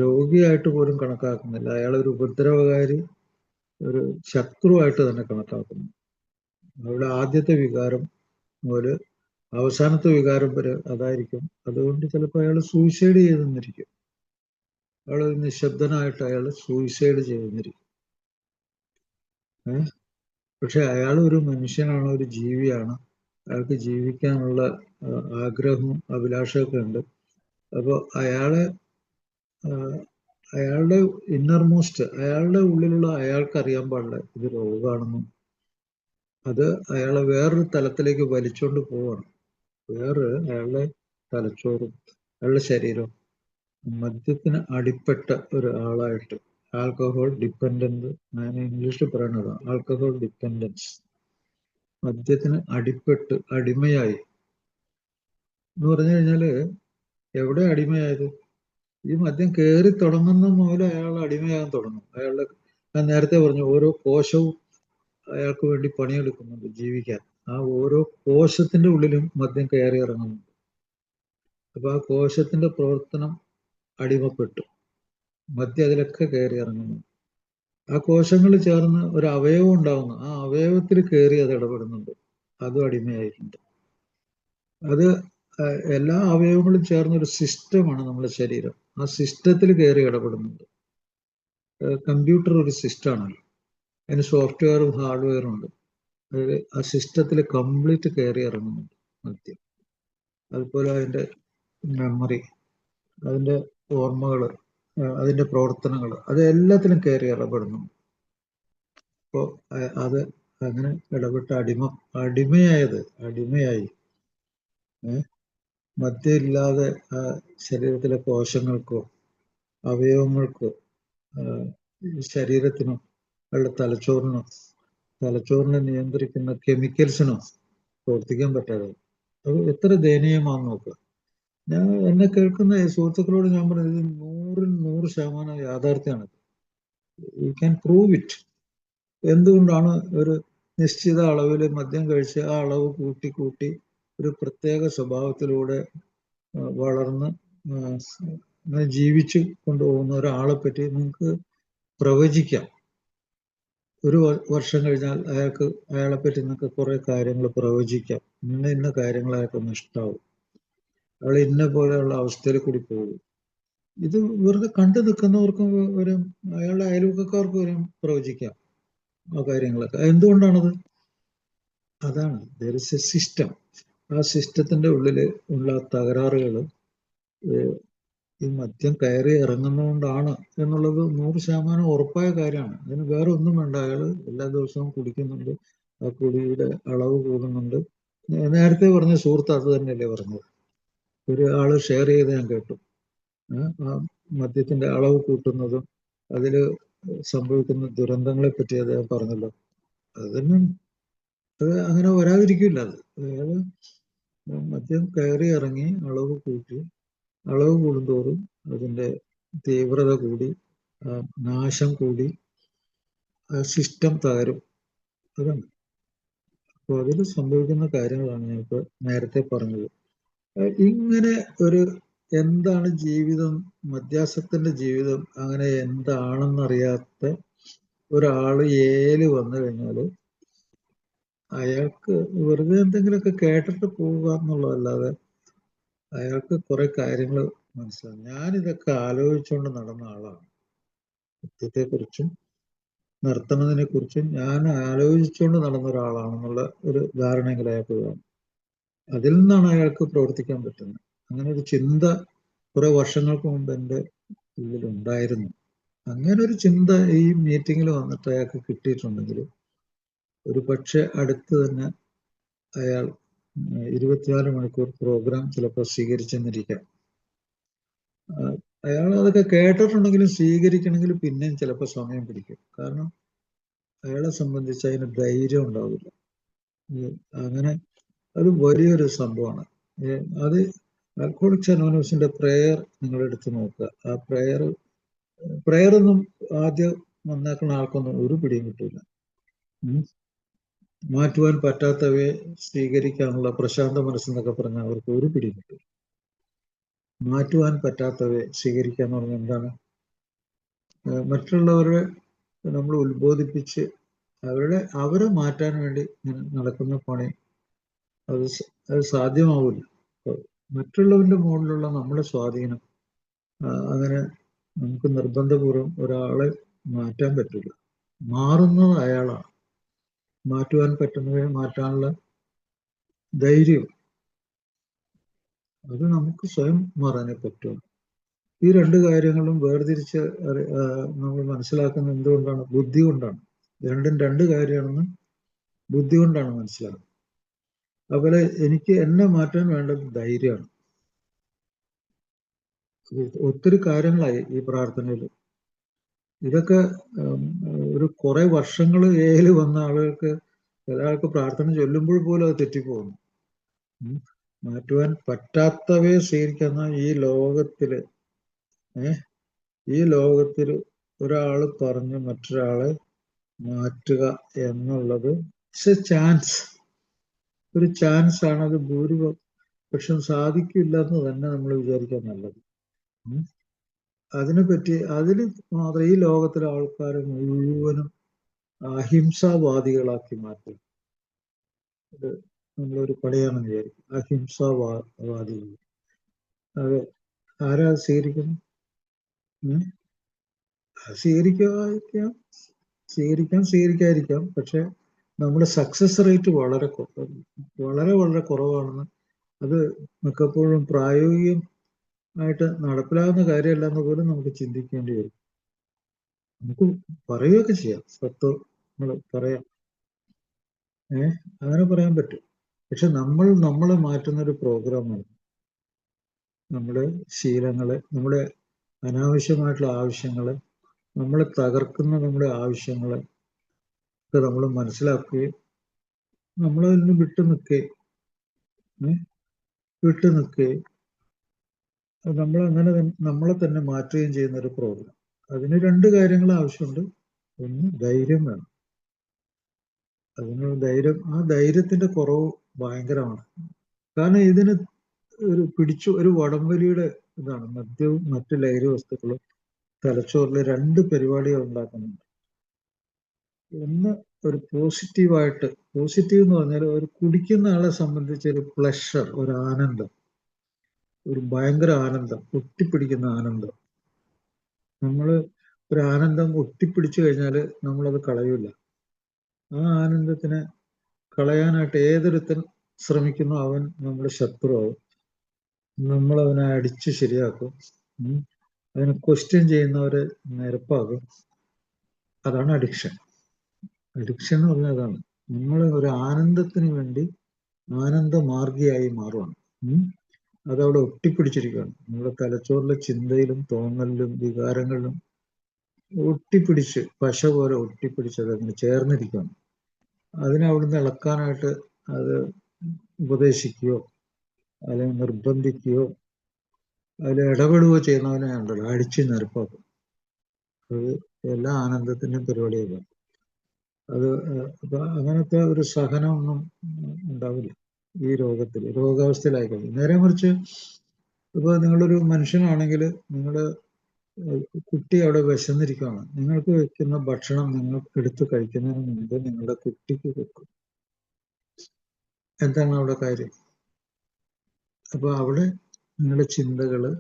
Speaker 1: രോഗിയായിട്ട് പോലും കണക്കാക്കുന്നില്ല. അയാളെ ഒരു ഉപദ്രവകാരി, ഒരു ശത്രുവായിട്ട് തന്നെ കണക്കാക്കുന്നു. അവരുടെ ആദ്യത്തെ വികാരം മുതൽ അവസാനത്തെ വികാരം വരെ അതായിരിക്കും. അതുകൊണ്ട് ചിലപ്പോൾ അയാൾ സൂയിസൈഡ് ചെയ്തെന്നിരിക്കും. അയാൾ നിശബ്ദനായിട്ട് അയാൾ സൂയിസൈഡ് ചെയ്തെന്നിരിക്കും. പക്ഷെ അയാൾ ഒരു മനുഷ്യനാണ്, ഒരു ജീവിയാണ്. അയാൾക്ക് ജീവിക്കാനുള്ള ആഗ്രഹവും അഭിലാഷമൊക്കെ ഉണ്ട്. അപ്പോൾ അയാളുടെ ഇന്നർമോസ്റ്റ്, അയാളുടെ ഉള്ളിലുള്ള അയാൾക്ക് അറിയാൻ പാടില്ല ഇത് രോഗമാണെന്നും. അത് അയാളെ വേറൊരു തലത്തിലേക്ക് വലിച്ചുകൊണ്ട് പോവാണ്. അയാളുടെ തലച്ചോറും അയാളുടെ ശരീരവും മദ്യത്തിന് അടിപ്പെട്ട ഒരാളായിട്ട്, ആൽക്കഹോൾ ഡിപ്പെൻഡന്റ്, ഞാൻ ഇംഗ്ലീഷിൽ പറയണതാണ് ആൽക്കഹോൾ ഡിപ്പെൻഡൻസ്. മദ്യത്തിന് അടിമയായി എന്ന് പറഞ്ഞു കഴിഞ്ഞാല് എവിടെ അടിമയായത്? ഈ മദ്യം കയറി തുടങ്ങുന്ന മുതൽ അയാൾ അടിമയാകാൻ തുടങ്ങും. ഞാൻ നേരത്തെ പറഞ്ഞു, ഓരോ കോശവും അയാൾക്ക് വേണ്ടി പണിയെടുക്കുന്നുണ്ട് ജീവിക്കാൻ. ആ ഓരോ കോശത്തിന്റെ ഉള്ളിലും മദ്യം കയറി ഇറങ്ങുന്നുണ്ട്. അപ്പൊ ആ കോശത്തിന്റെ പ്രവർത്തനം അടിമപ്പെട്ടു, മദ്യം അതിലൊക്കെ കയറി ഇറങ്ങുന്നു. ആ കോശങ്ങൾ ചേർന്ന് ഒരു അവയവം ഉണ്ടാവുന്നു, ആ അവയവത്തിൽ കയറി അത് ഇടപെടുന്നുണ്ട്, അതും അടിമയായിട്ടുണ്ട്. അത് എല്ലാ അവയവങ്ങളും ചേർന്ന ഒരു സിസ്റ്റമാണ് നമ്മുടെ ശരീരം. ആ സിസ്റ്റത്തിൽ കയറി ഇടപെടുന്നുണ്ട്. കമ്പ്യൂട്ടർ ഒരു സിസ്റ്റമാണല്ലോ, അതിന് സോഫ്റ്റ്വെയറും ഹാർഡ്വെയറും ഉണ്ട്. അതായത് ആ സിസ്റ്റത്തിൽ കംപ്ലീറ്റ് കയറി ഇറങ്ങുന്നുണ്ട് മദ്യം. അതുപോലെ അതിൻ്റെ മെമ്മറി, അതിൻ്റെ ഓർമ്മകൾ, അതിന്റെ പ്രവർത്തനങ്ങൾ, അത് എല്ലാത്തിലും കയറി ഇടപെടുന്നു. അപ്പോൾ അത് അങ്ങനെ ഇടപെട്ട് അടിമയായി മദ്യമില്ലാതെ ശരീരത്തിലെ കോശങ്ങൾക്കോ അവയവങ്ങൾക്കോ ശരീരത്തിനോ അയാളുടെ തലച്ചോറിനെ നിയന്ത്രിക്കുന്ന കെമിക്കൽസിനോ പ്രവർത്തിക്കാൻ പറ്റാതെ അത് എത്ര ദയനീയമാണെന്ന് നോക്കുക. എന്നെ കേൾക്കുന്ന സുഹൃത്തുക്കളോട് ഞാൻ പറയുന്നത് 100% യാഥാർത്ഥ്യമാണ്. You can prove it. എന്തുകൊണ്ടാണ് ഒരു നിശ്ചിത അളവിൽ മദ്യം കഴിച്ച് ആ അളവ് കൂട്ടി ഒരു പ്രത്യേക സ്വഭാവത്തിലൂടെ വളർന്ന് ജീവിച്ചു കൊണ്ടുപോകുന്ന ഒരാളെ പറ്റി നിങ്ങൾക്ക് പ്രവചിക്കാം. ഒരു വർഷം കഴിഞ്ഞാൽ അയാളെ പറ്റി നിങ്ങൾക്ക് കുറെ കാര്യങ്ങൾ പ്രവചിക്കാം. ഇന്ന കാര്യങ്ങൾ അയാൾക്കൊന്നും ഇഷ്ടാവും, അയാൾ ഇന്ന പോലെയുള്ള അവസ്ഥയിൽ കൂടി പോകും. ഇത് വെറുതെ കണ്ടു നിൽക്കുന്നവർക്കും വരും, അയാളുടെ അയൽവക്കക്കാർക്ക് വരും പ്രവചിക്കാം ആ കാര്യങ്ങളൊക്കെ. എന്തുകൊണ്ടാണത്? അതാണ് there is a സിസ്റ്റം. ആ സിസ്റ്റത്തിന്റെ ഉള്ളിൽ ഉള്ള തകരാറുകൾ ഈ മദ്യം കയറി ഇറങ്ങുന്നതുകൊണ്ടാണ് എന്നുള്ളത് 100% ഉറപ്പായ കാര്യമാണ്. അതിന് വേറെ ഒന്നും വേണ്ട. അയാൾ എല്ലാ ദിവസവും കുടിക്കുന്നുണ്ട്, ആ കുടിയുടെ അളവ് കൂടുന്നുണ്ട്. നേരത്തെ പറഞ്ഞ സുഹൃത്ത് അത് തന്നെയല്ലേ പറഞ്ഞത്. ഒരു ആള് ഷെയർ ചെയ്ത് ഞാൻ കേട്ടു. ആ മദ്യത്തിന്റെ അളവ് കൂട്ടുന്നതും അതിൽ സംഭവിക്കുന്ന ദുരന്തങ്ങളെ പറ്റി അദ്ദേഹം പറഞ്ഞല്ലോ. അത് അങ്ങനെ വരാതിരിക്കില്ല. അതായത് മദ്യം കയറി ഇറങ്ങി അളവ് കൂടുന്തോറും അതിന്റെ തീവ്രത കൂടി, നാശം കൂടി, സിസ്റ്റം തകരും. അതാണ്. അപ്പോൾ അതിൽ സംഭവിക്കുന്ന കാര്യങ്ങളാണ് ഞാൻ ഇപ്പോൾ നേരത്തെ പറഞ്ഞത്. ഇങ്ങനെ ഒരു എന്താണ് ജീവിതം, മദ്യാസക്തന്റെ ജീവിതം അങ്ങനെ എന്താണെന്നറിയാത്ത ഒരാള് വന്നു കഴിഞ്ഞാല് അയാൾക്ക് വെറുതെ എന്തെങ്കിലുമൊക്കെ കേട്ടിട്ട് പോവുക എന്നുള്ളതല്ലാതെ അയാൾക്ക് കുറെ കാര്യങ്ങൾ മനസ്സിലാവും. ഞാനിതൊക്കെ ആലോചിച്ചുകൊണ്ട് നടന്ന ആളാണ്. മദ്യത്തെക്കുറിച്ചും നിർത്തുന്നതിനെ കുറിച്ചും ഞാൻ ആലോചിച്ചുകൊണ്ട് നടന്ന ഒരാളാണെന്നുള്ള ഒരു ധാരണയെങ്കിലും അയാൾക്ക് വേണം. അതിൽ നിന്നാണ് അയാൾക്ക് പ്രവർത്തിക്കാൻ പറ്റുന്നത്. അങ്ങനെ ഒരു ചിന്ത കുറെ വർഷങ്ങൾക്ക് മുമ്പ് എൻ്റെ ഉള്ളിലുണ്ടായിരുന്നു. അങ്ങനെ ഒരു ചിന്ത ഈ മീറ്റിങ്ങിൽ വന്നിട്ട് അയാൾക്ക് കിട്ടിയിട്ടുണ്ടെങ്കിൽ ഒരു പക്ഷെ അടുത്ത് തന്നെ അയാൾ 24 മണിക്കൂർ പ്രോഗ്രാം ചിലപ്പോൾ സ്വീകരിച്ചെന്നിരിക്കാം. അയാൾ അതൊക്കെ കേട്ടിട്ടുണ്ടെങ്കിലും സ്വീകരിക്കണമെങ്കിൽ പിന്നെയും ചിലപ്പോൾ സമയം പിടിക്കും. കാരണം അയാളെ സംബന്ധിച്ച് അതിന് ധൈര്യം ഉണ്ടാവില്ല. അങ്ങനെ അത് വലിയൊരു സംഭവമാണ്. അത് ആൽക്കഹോളിക്സ് അനോണിമസിന്റെ പ്രെയർ നിങ്ങൾ എടുത്ത് നോക്കുക. ആ പ്രെയർ ഒന്നും ആദ്യം വന്നേക്കുന്ന ആൾക്കൊന്നും ഒരു പിടിയും കിട്ടില്ല. മാറ്റുവാൻ പറ്റാത്തവയെ സ്വീകരിക്കാനുള്ള പ്രശാന്ത മനസ്സെന്നൊക്കെ പറഞ്ഞാൽ അവർക്ക് ഒരു പിടിയും കിട്ടില്ല. മാറ്റുവാൻ പറ്റാത്തവയെ സ്വീകരിക്കുക എന്ന് പറഞ്ഞാൽ എന്താണ്? മറ്റുള്ളവരെ നമ്മൾ ഉത്ബോധിപ്പിച്ച് അവരെ മാറ്റാൻ വേണ്ടി നടക്കുന്ന പണി അത് സാധ്യമാവില്ല. മറ്റുള്ളവരുടെ മുകളിലുള്ള നമ്മുടെ സ്വാധീനം അങ്ങനെ നമുക്ക് നിർബന്ധപൂർവ്വം ഒരാളെ മാറ്റാൻ പറ്റില്ല. മാറുന്നത് അയാളാണ്. മാറ്റുവാൻ പറ്റുന്നവയെ മാറ്റാനുള്ള ധൈര്യം അത് നമുക്ക് സ്വയം മാറാനേ പറ്റും. ഈ രണ്ട് കാര്യങ്ങളും വേർതിരിച്ച് നമ്മൾ മനസ്സിലാക്കുന്നത് എന്തുകൊണ്ടാണ്? ബുദ്ധി കൊണ്ടാണ്. രണ്ടും രണ്ട് കാര്യമാണെന്ന് ബുദ്ധി കൊണ്ടാണ് മനസ്സിലാക്കുന്നത്. അതുപോലെ എനിക്ക് എന്നെ മാറ്റാൻ വേണ്ടത് ധൈര്യമാണ്. ഒത്തിരി കാര്യങ്ങളായി ഈ പ്രാർത്ഥനയിൽ. ഇതൊക്കെ ഒരു കുറെ വർഷങ്ങൾ വന്ന ആളുകൾക്ക് ഒരാൾക്ക് പ്രാർത്ഥന ചൊല്ലുമ്പോൾ പോലും അത് തെറ്റിപ്പോകുന്നു. മാറ്റുവാൻ പറ്റാത്തവയെ സ്വീകരിക്കുന്ന ഈ ലോകത്തില് ഒരാള് പറഞ്ഞ് മറ്റൊരാളെ മാറ്റുക എന്നുള്ളത് ഒരു ചാൻസ് ആണ്. അത് ഭൂരിപക്ഷം സാധിക്കില്ല എന്ന് തന്നെ നമ്മൾ വിചാരിക്കാൻ നല്ലത്. അതിനെപ്പറ്റി മാത്രം ഈ ലോകത്തിലെ ആൾക്കാരെ മുഴുവനും അഹിംസാവാദികളാക്കി മാറ്റും. ഇത് നമ്മളൊരു പടയാണെന്ന് വിചാരിക്കും. അഹിംസാവാദികൾ. അത് ആരാ സ്വീകരിക്കുന്നു? സ്വീകരിക്കാതിരിക്കാം. പക്ഷെ നമ്മുടെ സക്സസ് റേറ്റ് വളരെ വളരെ കുറവാണെന്ന് അത് മിക്കപ്പോഴും പ്രായോഗികം ആയിട്ട് നടപ്പിലാകുന്ന കാര്യമല്ല എന്ന് പോലും നമുക്ക് ചിന്തിക്കേണ്ടി വരും. നമുക്ക് പറയുകയൊക്കെ ചെയ്യാം, സത്വം നമ്മൾ പറയാം, അങ്ങനെ പറയാൻ പറ്റും. പക്ഷെ നമ്മളെ മാറ്റുന്ന ഒരു പ്രോഗ്രാമാണ്. നമ്മുടെ ശീലങ്ങള്, നമ്മുടെ അനാവശ്യമായിട്ടുള്ള ആവശ്യങ്ങള്, നമ്മളെ തകർക്കുന്ന നമ്മുടെ ആവശ്യങ്ങള് ഒക്കെ നമ്മൾ മനസ്സിലാക്കുകയും നമ്മളതിൽ നിന്ന് വിട്ടു നിൽക്കുകയും നമ്മളെ തന്നെ മാറ്റുകയും ചെയ്യുന്ന ഒരു പ്രോഗ്രാം. അതിന് രണ്ട് കാര്യങ്ങൾ ആവശ്യമുണ്ട്. ഒന്ന്, ധൈര്യം വേണം. ആ ധൈര്യത്തിന്റെ കുറവ് ഭയങ്കരമാണ്. കാരണം ഇതിന് ഒരു വടംവലിയുടെ ഇതാണ്. മദ്യവും മറ്റു ലഹരി വസ്തുക്കളും തലച്ചോറിൽ രണ്ട് പരിപാടികൾ ഉണ്ടാക്കുന്നുണ്ട്. ഒന്ന്, ഒരു പോസിറ്റീവ് എന്ന് പറഞ്ഞാൽ ഒരു കുടിക്കുന്ന ആളെ സംബന്ധിച്ച് ഒരു പ്ലഷർ, ഒരു ആനന്ദം, ഒരു ഭയങ്കര ആനന്ദം, ഒട്ടിപ്പിടിക്കുന്ന ആനന്ദം. ഒരു ആനന്ദം ഒട്ടിപ്പിടിച്ചു കഴിഞ്ഞാൽ നമ്മളത് കളയില്ല. ആ ആനന്ദത്തിനെ കളയാനായിട്ട് ഏതൊരുത്തൻ ശ്രമിക്കുന്നു അവൻ നമ്മുടെ ശത്രുവാകും. നമ്മളവനെ അടിച്ച് ശരിയാക്കും. അതിനെ ക്വസ്റ്റ്യൻ ചെയ്യുന്നവരെ നിരപ്പാകും. അതാണ് അഡിക്ഷൻ. അഡിക്ഷൻ എന്ന് പറഞ്ഞാൽ അതാണ്. നമ്മൾ ഒരു ആനന്ദത്തിന് വേണ്ടി ആനന്ദമാർഗിയായി മാറുകയാണ്. അതവിടെ ഒട്ടിപ്പിടിച്ചിരിക്കുകയാണ്. നമ്മുടെ തലച്ചോറിലെ ചിന്തയിലും തോന്നലിലും വികാരങ്ങളിലും ഒട്ടിപ്പിടിച്ച് പശ പോലെ ഒട്ടിപ്പിടിച്ചത് അങ്ങനെ ചേർന്നിരിക്കുകയാണ്. അതിനെ അവിടുന്ന് ഇളക്കാനായിട്ട് അത് ഉപദേശിക്കുകയോ അല്ലെങ്കിൽ നിർബന്ധിക്കുകയോ അതിൽ ഇടപെടുകയോ ചെയ്യുന്നവനെ ഉണ്ടല്ലോ അടിച്ച് നിരപ്പാക്കും. അത് എല്ലാ ആനന്ദത്തിൻ്റെയും പരിപാടിയൊക്കെ. അപ്പൊ അങ്ങനത്തെ ഒരു സഹനമൊന്നും ഉണ്ടാവില്ല ഈ രോഗാവസ്ഥയിലായിക്കഴിഞ്ഞു. നേരെ മറിച്ച് ഇപ്പൊ നിങ്ങളൊരു മനുഷ്യനാണെങ്കിൽ കുട്ടി അവിടെ വിശന്നിരിക്കുകയാണ്. നിങ്ങൾക്ക് വെക്കുന്ന ഭക്ഷണം നിങ്ങൾ എടുത്ത് കഴിക്കുന്നതിന് മുമ്പ് നിങ്ങളുടെ കുട്ടിക്ക് വെക്കും. എന്താണ് അവിടെ കാര്യം? അപ്പൊ അവിടെ നിങ്ങളുടെ ചിന്തകള്,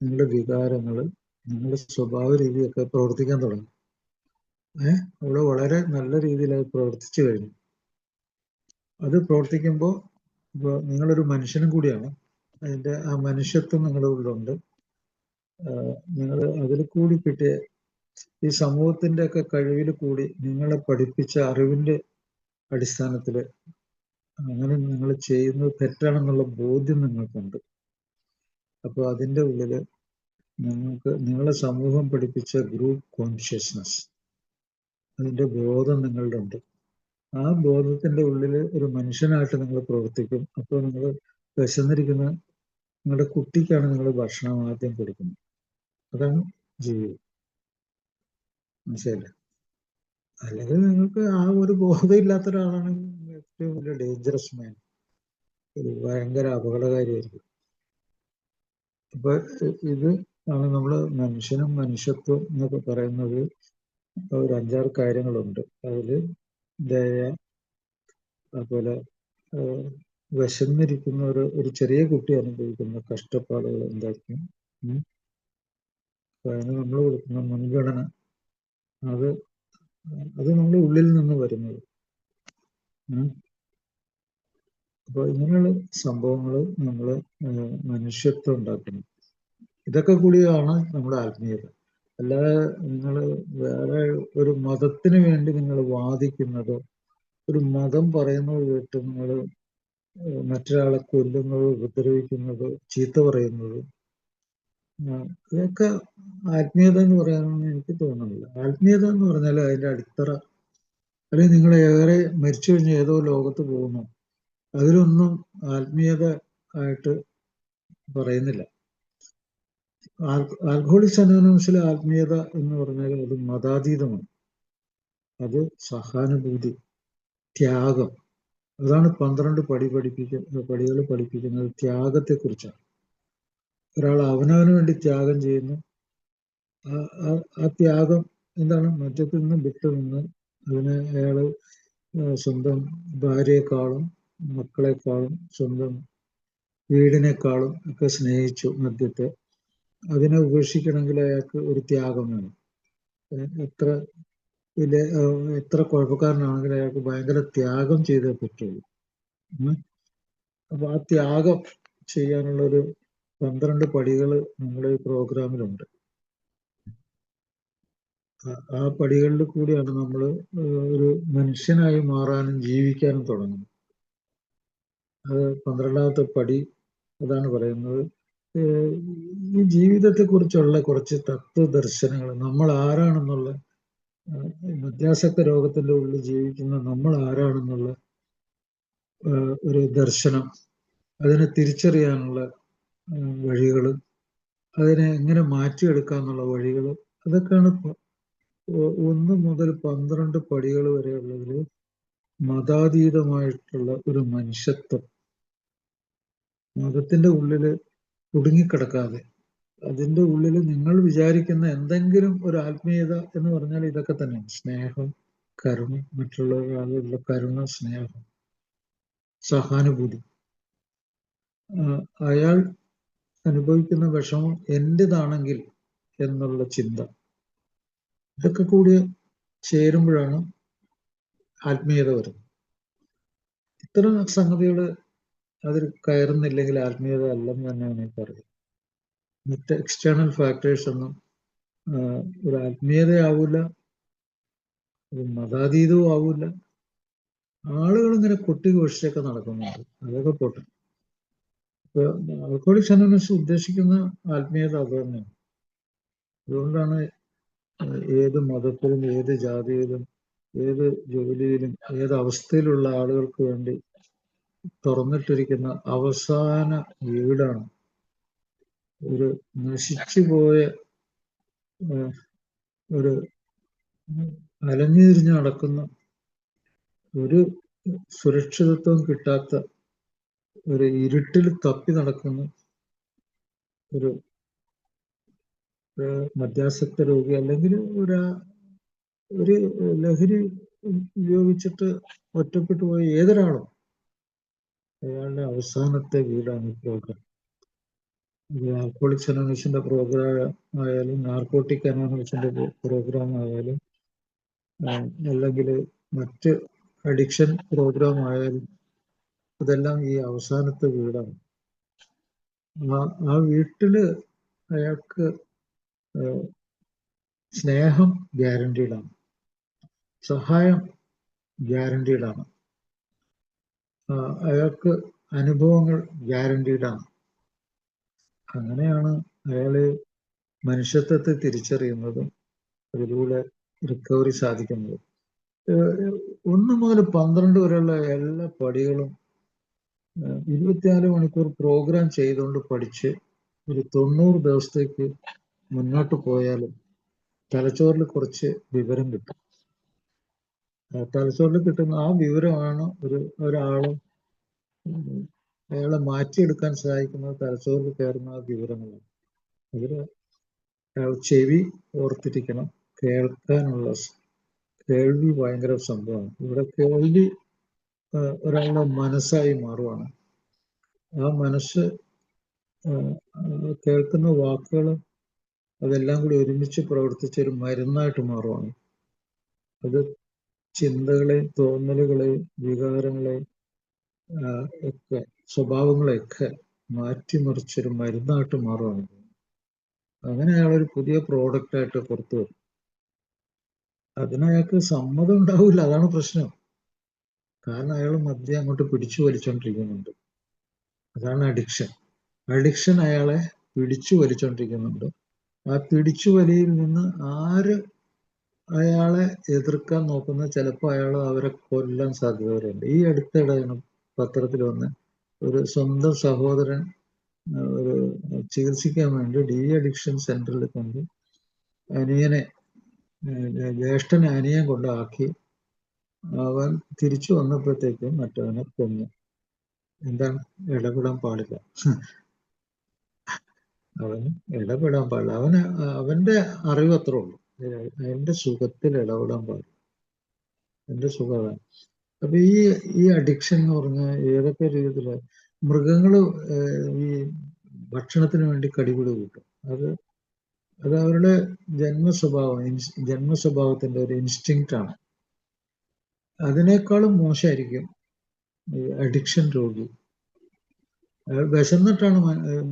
Speaker 1: നിങ്ങളുടെ വികാരങ്ങള്, നിങ്ങളുടെ സ്വഭാവ രീതിയൊക്കെ പ്രവർത്തിക്കാൻ തുടങ്ങും. അവിടെ വളരെ നല്ല രീതിയിൽ അത് പ്രവർത്തിച്ചു കഴിഞ്ഞു. അത് പ്രവർത്തിക്കുമ്പോൾ ഇപ്പോൾ നിങ്ങളൊരു മനുഷ്യനും കൂടിയാണ്. അതിന്റെ ആ മനുഷ്യത്വം നിങ്ങളുടെ ഉള്ളിലുണ്ട്. നിങ്ങൾ അതിൽ കൂടി കിട്ടിയ ഈ സമൂഹത്തിന്റെ ഒക്കെ കഴിവിൽ കൂടി നിങ്ങളെ പഠിപ്പിച്ച അറിവിന്റെ അടിസ്ഥാനത്തിൽ അങ്ങനെ നിങ്ങൾ ചെയ്യുന്നത് തെറ്റാണെന്നുള്ള ബോധ്യം നിങ്ങൾക്കുണ്ട്. അപ്പോൾ അതിൻ്റെ ഉള്ളില് നിങ്ങളെ സമൂഹം പഠിപ്പിച്ച ഗ്രൂപ്പ് കോൺഷ്യസ്നസ്, അതിന്റെ ബോധം നിങ്ങളുടെ ഉണ്ട്. ആ ബോധത്തിന്റെ ഉള്ളിൽ ഒരു മനുഷ്യനായിട്ട് നിങ്ങൾ പ്രവർത്തിക്കും. അപ്പോൾ നിങ്ങൾ വിശന്നിരിക്കുന്ന നിങ്ങളുടെ കുട്ടിക്കാണ് നിങ്ങൾ ഭക്ഷണം ആദ്യം കൊടുക്കുന്നത്. അതാണ് ജീവിതം. മനസ്സിലായില്ലേ? അല്ലെങ്കിൽ നിങ്ങൾക്ക് ആ ഒരു ബോധമില്ലാത്ത ഒരാളാണെങ്കിൽ ഏറ്റവും വലിയ ഡേഞ്ചറസ് മാൻ, ഒരു ഭയങ്കര അപകടകാരിയായിരിക്കും. അപ്പൊ ഇത് ആണ് നമ്മള് മനുഷ്യനും മനുഷ്യത്വം എന്നൊക്കെ പറയുന്നത്. ഒരു 5-6 കാര്യങ്ങളുണ്ട്. അതില് ദയ, അതുപോലെ വിശന്നിരിക്കുന്ന ഒരു ചെറിയ കുട്ടി അനുഭവിക്കുന്ന കഷ്ടപ്പാടുകൾ എന്തായിരിക്കും, അതിന് നമ്മൾ കൊടുക്കുന്ന മുൻഗണന, അത് നമ്മുടെ ഉള്ളിൽ നിന്ന് വരുന്നത്. അപ്പൊ ഇങ്ങനെയുള്ള സംഭവങ്ങൾ നമ്മൾ മനുഷ്യത്വം ഉണ്ടാക്കണം. ഇതൊക്കെ കൂടിയാണ് നമ്മുടെ ആത്മീയത. അല്ലാതെ നിങ്ങൾ വേറെ ഒരു മതത്തിന് വേണ്ടി നിങ്ങൾ വാദിക്കുന്നതോ, ഒരു മതം പറയുന്നത് കേട്ട് നിങ്ങൾ മറ്റൊരാളെ കൊല്ലുന്നതോ, ഉപദ്രവിക്കുന്നതോ, ചീത്ത പറയുന്നതോ, ഇതൊക്കെ ആത്മീയത എന്ന് പറയാനൊന്നും എനിക്ക് തോന്നുന്നില്ല. ആത്മീയത എന്ന് പറഞ്ഞാൽ അതിന്റെ അടിത്തറ, അല്ലെങ്കിൽ നിങ്ങൾ ഏറെ മരിച്ചു കഴിഞ്ഞ് ഏതോ ലോകത്ത് പോകുന്നു, അതിലൊന്നും ആത്മീയത ആയിട്ട് പറയുന്നില്ല. ആൽക്കഹോളിക്സ് അനോണിമസിലെ ആത്മീയത എന്ന് പറഞ്ഞാൽ അത് മതാതീതമാണ്. അത് സഹാനുഭൂതി, ത്യാഗം. അതാണ് 12 പടികൾ പഠിപ്പിക്കുന്നത് ത്യാഗത്തെക്കുറിച്ചാണ്. ഒരാൾ അവനവന് വേണ്ടി ത്യാഗം ചെയ്യുന്നു. ആ ത്യാഗം എന്താണ്? മറ്റത്തിൽ നിന്ന് വിട്ടുനിന്ന് അതിനെ അയാള് സ്വന്തം ഭാര്യയെക്കാളും മക്കളെക്കാളും സ്വന്തം വീടിനേക്കാളും ഒക്കെ സ്നേഹിച്ചു മദ്യത്തെ. അതിനെ ഉപേക്ഷിക്കണമെങ്കിൽ അയാൾക്ക് ഒരു ത്യാഗം വേണം. എത്ര കുഴപ്പക്കാരനാണെങ്കിലും അയാൾക്ക് ഭയങ്കര ത്യാഗം ചെയ്തേ പറ്റുള്ളൂ. അപ്പൊ ആ ത്യാഗം ചെയ്യാനുള്ളൊരു 12 പടികൾ നമ്മുടെ ഈ പ്രോഗ്രാമിലുണ്ട്. ആ പടികളിൽ കൂടിയാണ് നമ്മൾ ഒരു മനുഷ്യനായി മാറാനും ജീവിക്കാനും തുടങ്ങുന്നത്. അത് 12ാമത്തെ പടി അതാണ് പറയുന്നത്. ഈ ജീവിതത്തെ കുറിച്ചുള്ള കുറച്ച് തത്വദർശനങ്ങൾ, നമ്മൾ ആരാണെന്നുള്ള, മദ്യാസക്ത രോഗത്തിന്റെ ഉള്ളിൽ ജീവിക്കുന്ന നമ്മൾ ആരാണെന്നുള്ള ഒരു ദർശനം, അതിനെ തിരിച്ചറിയാനുള്ള വഴികൾ, അതിനെ എങ്ങനെ മാറ്റിയെടുക്കാന്നുള്ള വഴികൾ, അതൊക്കെയാണ് 1 മുതൽ 12 പടികൾ വരെയുള്ളതിൽ മതാതീതമായിട്ടുള്ള ഒരു മനുഷ്യത്വം, മതത്തിന്റെ ഉള്ളില് കുടുങ്ങിക്കിടക്കാതെ, അതിന്റെ ഉള്ളിൽ നിങ്ങൾ വിചാരിക്കുന്ന എന്തെങ്കിലും ഒരു ആത്മീയത എന്ന് പറഞ്ഞാൽ ഇതൊക്കെ തന്നെയാണ്. സ്നേഹം, കരുണ, മറ്റുള്ളവരോടുള്ള കരുണ, സ്നേഹം, സഹാനുഭൂതി, അയാൾ അനുഭവിക്കുന്ന വിഷമം എന്റേതാണെങ്കിൽ എന്നുള്ള ചിന്ത, ഇതൊക്കെ കൂടി ചേരുമ്പോഴാണ് ആത്മീയത വരുന്നത്. ഇത്തരം സംഗതികൾ അതിൽ കയറുന്നില്ലെങ്കിൽ ആത്മീയത അല്ലെന്ന് തന്നെയാണ് ഈ പറയുന്നത്. മറ്റ് എക്സ്റ്റേണൽ ഫാക്ടേഴ്സ് ഒന്നും ഒരു ആത്മീയതയാവൂല, ഒരു മതാതീതവും ആവൂല. ആളുകൾ ഇങ്ങനെ കൊട്ടിഘോഷിച്ചൊക്കെ നടക്കുന്നുണ്ട്, അതൊക്കെ പോട്ടെ. ഇപ്പൊ ആൽക്കഹോളിക്സ് അനോണിമസ് ഉദ്ദേശിക്കുന്ന ആത്മീയത അത് തന്നെയാണ്. അതുകൊണ്ടാണ് ഏത് മതത്തിലും ഏത് ജാതിയിലും ഏത് ജോലിയിലും ഏത് അവസ്ഥയിലുള്ള ആളുകൾക്ക് വേണ്ടി തുറന്നിട്ടിരിക്കുന്ന അവസാന വീടാണ്. ഒരു നശിച്ചുപോയ ഒരു അലഞ്ഞു തിരിഞ്ഞ് നടക്കുന്ന, ഒരു സുരക്ഷിതത്വം കിട്ടാത്ത, ഒരു ഇരുട്ടിൽ തപ്പി നടക്കുന്ന ഒരു മദ്യാസക്ത രോഗി, അല്ലെങ്കിൽ ഒരു ലഹരി ഉപയോഗിച്ചിട്ട് ഒറ്റപ്പെട്ടു പോയ ഏതൊരാളും അയാളുടെ അവസാനത്തെ വീടാണ് ഈ പ്രോഗ്രാം. ആൽക്കഹോളിക്സ് അനോണിമസിന്റെ പ്രോഗ്രാം ആയാലും നാർക്കോട്ടിക് അനോണിമസിന്റെ പ്രോഗ്രാം ആയാലും അല്ലെങ്കിൽ മറ്റ് അഡിക്ഷൻ പ്രോഗ്രാം ആയാലും ഇതെല്ലാം ഈ അവസാനത്തെ വീടാണ്. ആ വീട്ടില് അയാൾക്ക് സ്നേഹം ഗ്യാരണ്ടീഡാണ്, സഹായം ഗ്യാരണ്ടീഡാണ്, അയാൾക്ക് അനുഭവങ്ങൾ ഗ്യാരണ്ടീഡാണ്. അങ്ങനെയാണ് അയാള് മനുഷ്യത്വത്തെ തിരിച്ചറിയുന്നതും അതിലൂടെ റിക്കവറി സാധിക്കുന്നത്. 1 മുതൽ 12 വരെയുള്ള എല്ലാ പടികളും 24 മണിക്കൂർ പ്രോഗ്രാം ചെയ്തുകൊണ്ട് പഠിച്ച് ഒരു 90 ദിവസത്തേക്ക് മുന്നോട്ട് പോയാലും തലച്ചോറിൽ കുറച്ച് വിവരം കിട്ടും. തലച്ചോറിൽ കിട്ടുന്ന ആ വിവരമാണ് ഒരാളെ അയാളെ മാറ്റിയെടുക്കാൻ സഹായിക്കുന്നത്. തലച്ചോറിൽ കയറുന്ന ആ വിവരങ്ങളാണ്. അതിന് അയാൾ ചെവി ഓർത്തിരിക്കണം, കേൾക്കാനുള്ള കേൾവി ഭയങ്കര സംഭവമാണ്. ഇവിടെ കേൾവി ഒരാളുടെ മനസ്സായി മാറുവാണ്. ആ മനസ്സ് കേൾക്കുന്ന വാക്കുകൾ അതെല്ലാം കൂടി ഒരുമിച്ച് പ്രവർത്തിച്ച ഒരു മരുന്നായിട്ട് മാറുവാണ്. അത് ചിന്തകളെയും തോന്നലുകളെയും വികാരങ്ങളെയും ഒക്കെ സ്വഭാവങ്ങളെയൊക്കെ മാറ്റിമറിച്ചൊരു മരുന്നായിട്ട് മാറുവാണ്. അങ്ങനെ അയാളൊരു പുതിയ പ്രോഡക്റ്റായിട്ട് പുറത്തു വരും. അതിനയാൾക്ക് സമ്മതം ഉണ്ടാവില്ല, അതാണ് പ്രശ്നം. കാരണം അയാൾ മദ്യം അങ്ങോട്ട് പിടിച്ചു വലിച്ചോണ്ടിരിക്കുന്നുണ്ട്. അതാണ് അഡിക്ഷൻ. അഡിക്ഷൻ അയാളെ പിടിച്ചു വലിച്ചോണ്ടിരിക്കുന്നുണ്ട്. ആ പിടിച്ചു വലിയിൽ നിന്ന് ആര് അയാളെ എതിർക്കാൻ നോക്കുന്ന ചിലപ്പോൾ അവരെ കൊല്ലാൻ സാധ്യതകളുണ്ട്. ഈ അടുത്തിടെയാണ് പത്രത്തിൽ വന്ന് ഒരു സ്വന്തം സഹോദരൻ ഒരു ചികിത്സിക്കാൻ വേണ്ടി ഡി അഡിക്ഷൻ സെന്ററിൽ കൊണ്ട് അനിയനെ, ജ്യേഷ്ഠനെ അനിയൻ കൊണ്ടാക്കി. അവൻ തിരിച്ചു വന്നപ്പോഴത്തേക്കും മറ്റവനെ കൊന്നു. എന്താണ്? ഇടപെടാൻ പാടില്ല. അവന് ഇടപെടാൻ പാടില്ല. അവന്റെ അറിവ് അത്രേ ഉള്ളൂ. എന്റെ സുഖത്തിൽ ഇടപെടാൻ പാടില്ല. എന്റെ സുഖമാണ്. അപ്പൊ ഈ അഡിക്ഷൻ എന്ന് പറഞ്ഞാൽ ഏതൊക്കെ രീതിയില് മൃഗങ്ങള് ഈ ഭക്ഷണത്തിന് വേണ്ടി കടിപിടി കൂട്ടും. അത് അവരുടെ ജന്മസ്വഭാവത്തിന്റെ ഒരു ഇൻസ്റ്റിങ്ക്റ്റ് ആണ്. അതിനേക്കാളും മോശമായിരിക്കും ഈ അഡിക്ഷൻ രോഗി. അയാൾ വിശന്നിട്ടാണ്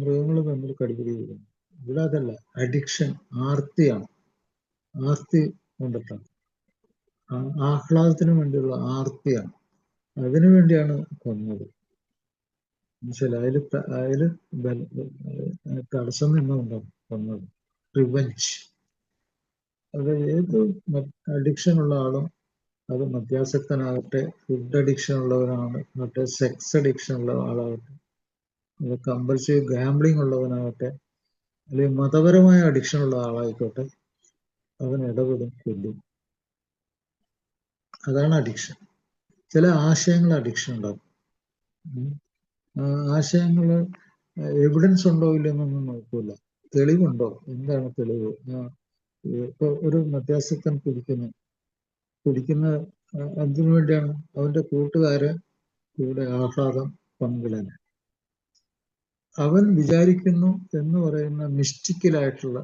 Speaker 1: മൃഗങ്ങൾ തമ്മിൽ കടിപിടിക്കുന്നത്. ഇവിടെ അതല്ല, അഡിക്ഷൻ, ആർത്തിയാണ്. ആർത്തി കൊണ്ടിട്ടാണ്, ആഹ്ലാദത്തിന് വേണ്ടിയുള്ള ആർത്തിയാണ്. അതിനു വേണ്ടിയാണ് കൊന്നത്. മനസ്സിലായി? അതില് തടസ്സം നിന്നുകൊണ്ടാണ് കൊന്നത്. റിവഞ്ച്. അത് ഏത് അഡിക്ഷൻ ഉള്ള ആളും, അത് മദ്യാസക്തനാകട്ടെ, ഫുഡ് അഡിക്ഷൻ ഉള്ളവനാണ്, മറ്റേ സെക്സ് അഡിക്ഷൻ ഉള്ള ആളാകട്ടെ, അത് കമ്പൽസറി ഗാംബ്ലിംഗ് ഉള്ളവനാകട്ടെ, അല്ലെങ്കിൽ മതപരമായ അഡിക്ഷൻ ഉള്ള ആളായിക്കോട്ടെ, അവൻ ഇടപെടും, കൊല്ലും. അതാണ് അഡിക്ഷൻ. ചില ആശയങ്ങൾ അഡിക്ഷൻ ഉണ്ടാകും. ആശയങ്ങൾ എവിഡൻസ് ഉണ്ടോ ഇല്ലെന്നൊന്നും നോക്കൂല, തെളിവുണ്ടോ, എന്താണ് തെളിവ്. ഇപ്പൊ ഒരു മദ്യാസക്തൻ കുടിക്കുന്ന എന്തിനു വേണ്ടിയാണ്? അവന്റെ കൂട്ടുകാരെ കൂടെ ആഹ്ലാദം പങ്കിടാൻ. അവൻ വിചാരിക്കുന്നു എന്ന് പറയുന്ന മിസ്റ്റിക്കലായിട്ടുള്ള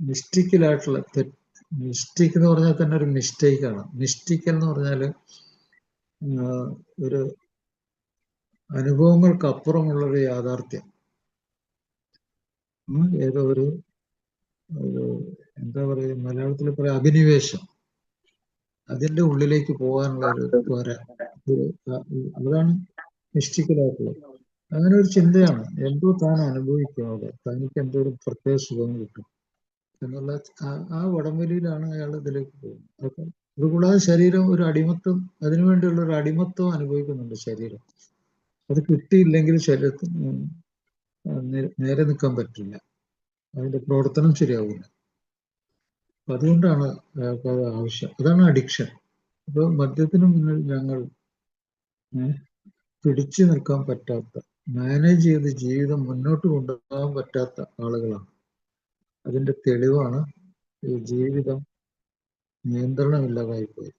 Speaker 1: മിസ്റ്റിക് എന്ന് പറഞ്ഞാൽ തന്നെ ഒരു മിസ്റ്റേക്കാണ്. മിസ്റ്റിക് എന്ന് പറഞ്ഞാൽ ഒരു അനുഭവങ്ങൾക്കപ്പുറമുള്ളൊരു യാഥാർത്ഥ്യം. ഏതോ ഒരു എന്താ പറയുക, മലയാളത്തിൽ പറയാം അഭിനിവേശം. അതിന്റെ ഉള്ളിലേക്ക് പോകാനുള്ള ഒരു ത്വര, അതാണ് മിസ്റ്റിക്കലായിട്ടുള്ളത്. അങ്ങനെ ഒരു ചിന്തയാണ്. എന്തോ താൻ അനുഭവിക്കും അവിടെ, തനിക്ക് എന്തോ ഒരു പ്രത്യേക സുഖം കിട്ടും എന്നുള്ള ആ വടംവലിയിലാണ് അയാൾ ഇതിലേക്ക് പോകുന്നത്. അപ്പൊ ഇതുകൂടാതെ ശരീരം ഒരു അടിമത്വം, അതിനുവേണ്ടിയുള്ള ഒരു അടിമത്വം അനുഭവിക്കുന്നുണ്ട് ശരീരം. അത് കിട്ടിയില്ലെങ്കിൽ ശരീരത്തിന് നേരെ നിൽക്കാൻ പറ്റില്ല, അതിന്റെ പ്രവർത്തനം ശരിയാവില്ല. അപ്പൊ അതുകൊണ്ടാണ് അയാൾക്ക് അത് ആവശ്യം. അതാണ് അഡിക്ഷൻ. അപ്പൊ മദ്യത്തിന് മുന്നിൽ ഞങ്ങൾ പിടിച്ചു നിൽക്കാൻ പറ്റാത്ത, മാനേജ് ചെയ്ത് ജീവിതം മുന്നോട്ട് കൊണ്ടുപോകാൻ പറ്റാത്ത ആളുകളാണ്. അതിന്റെ തെളിവാണ് ഈ ജീവിതം നിയന്ത്രണമില്ലാതായി പോയി.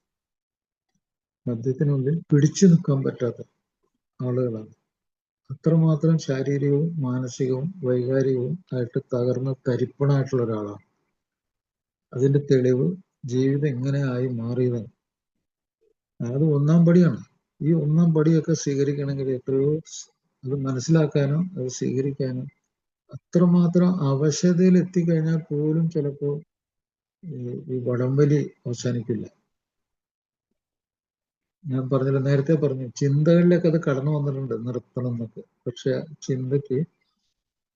Speaker 1: മദ്യത്തിനുള്ളിൽ പിടിച്ചു നിൽക്കാൻ പറ്റാത്ത ആളുകളാണ്. അത്രമാത്രം ശാരീരികവും മാനസികവും വൈകാരികവും ആയിട്ട് തകർന്ന് തരിപ്പണായിട്ടുള്ള ഒരാളാണ്. അതിന്റെ തെളിവ് ജീവിതം എങ്ങനെ ആയി മാറിയതാണ്. അത് ഒന്നാം പടിയാണ്. ഈ ഒന്നാം പടിയൊക്കെ സ്വീകരിക്കണമെങ്കിൽ എത്രയോ, അത് മനസ്സിലാക്കാനോ അത് സ്വീകരിക്കാനോ അത്രമാത്രം അവശതയിൽ എത്തിക്കഴിഞ്ഞാൽ പോലും ചിലപ്പോൾ ഈ വടംവലി അവസാനിക്കില്ല. ഞാൻ പറഞ്ഞില്ല, നേരത്തെ പറഞ്ഞു, ചിന്തകളിലൊക്കെ അത് കടന്നു വന്നിട്ടുണ്ട് നിർത്തണം എന്നൊക്കെ. പക്ഷെ ചിന്തയ്ക്ക്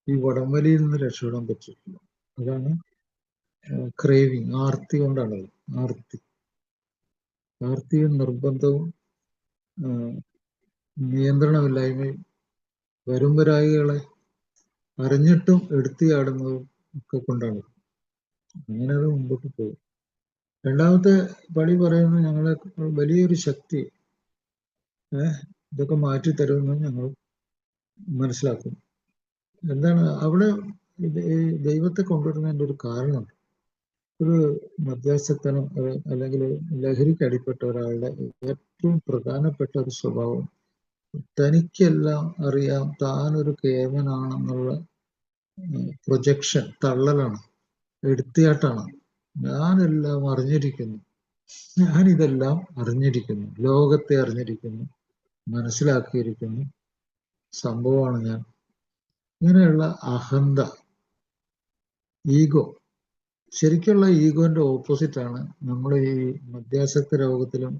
Speaker 1: ഈ വടംവലിയിൽ നിന്ന് രക്ഷപ്പെടാൻ പറ്റില്ല. അതാണ് ക്രേവിങ്, ആർത്തി കൊണ്ടാണത്. ആർത്തിയും നിർബന്ധവും നിയന്ത്രണമില്ലായ്മയും വരുംവരായികളെ അറിഞ്ഞിട്ടും എടുത്തിയാടുന്നതും ഒക്കെ കൊണ്ടാണ്. അങ്ങനെ അത് മുമ്പോട്ട് പോകും. രണ്ടാമത്തെ പടി പറയുന്നത്, ഞങ്ങളെ വലിയൊരു ശക്തി ഇതൊക്കെ മാറ്റിത്തരുമെന്ന് ഞങ്ങൾ മനസ്സിലാക്കും. എന്താണ് അവിടെ ദൈവത്തെ കൊണ്ടുവരുന്നതിൻ്റെ ഒരു കാരണമുണ്ട്. ഒരു മദ്യാസക്തനും അല്ലെങ്കിൽ ലഹരിക്ക് അടിപ്പെട്ട ഒരാളുടെ ഏറ്റവും പ്രധാനപ്പെട്ട ഒരു സ്വഭാവം, തനിക്കെല്ലാം അറിയാം, താനൊരു കേവനാണെന്നുള്ള പ്രൊജക്ഷൻ, തള്ളലാണ്, എടുത്തിയാട്ടാണ്. ഞാനെല്ലാം അറിഞ്ഞിരിക്കുന്നു, ഞാനിതെല്ലാം അറിഞ്ഞിരിക്കുന്നു, ലോകത്തെ അറിഞ്ഞിരിക്കുന്നു, മനസ്സിലാക്കിയിരിക്കുന്നു, സംഭവമാണ് ഞാൻ. ഇങ്ങനെയുള്ള അഹന്ത, ഈഗോ. ശരിക്കുള്ള ഈഗോന്റെ ഓപ്പോസിറ്റാണ് നമ്മൾ ഈ മദ്യാസക്ത രോഗത്തിലും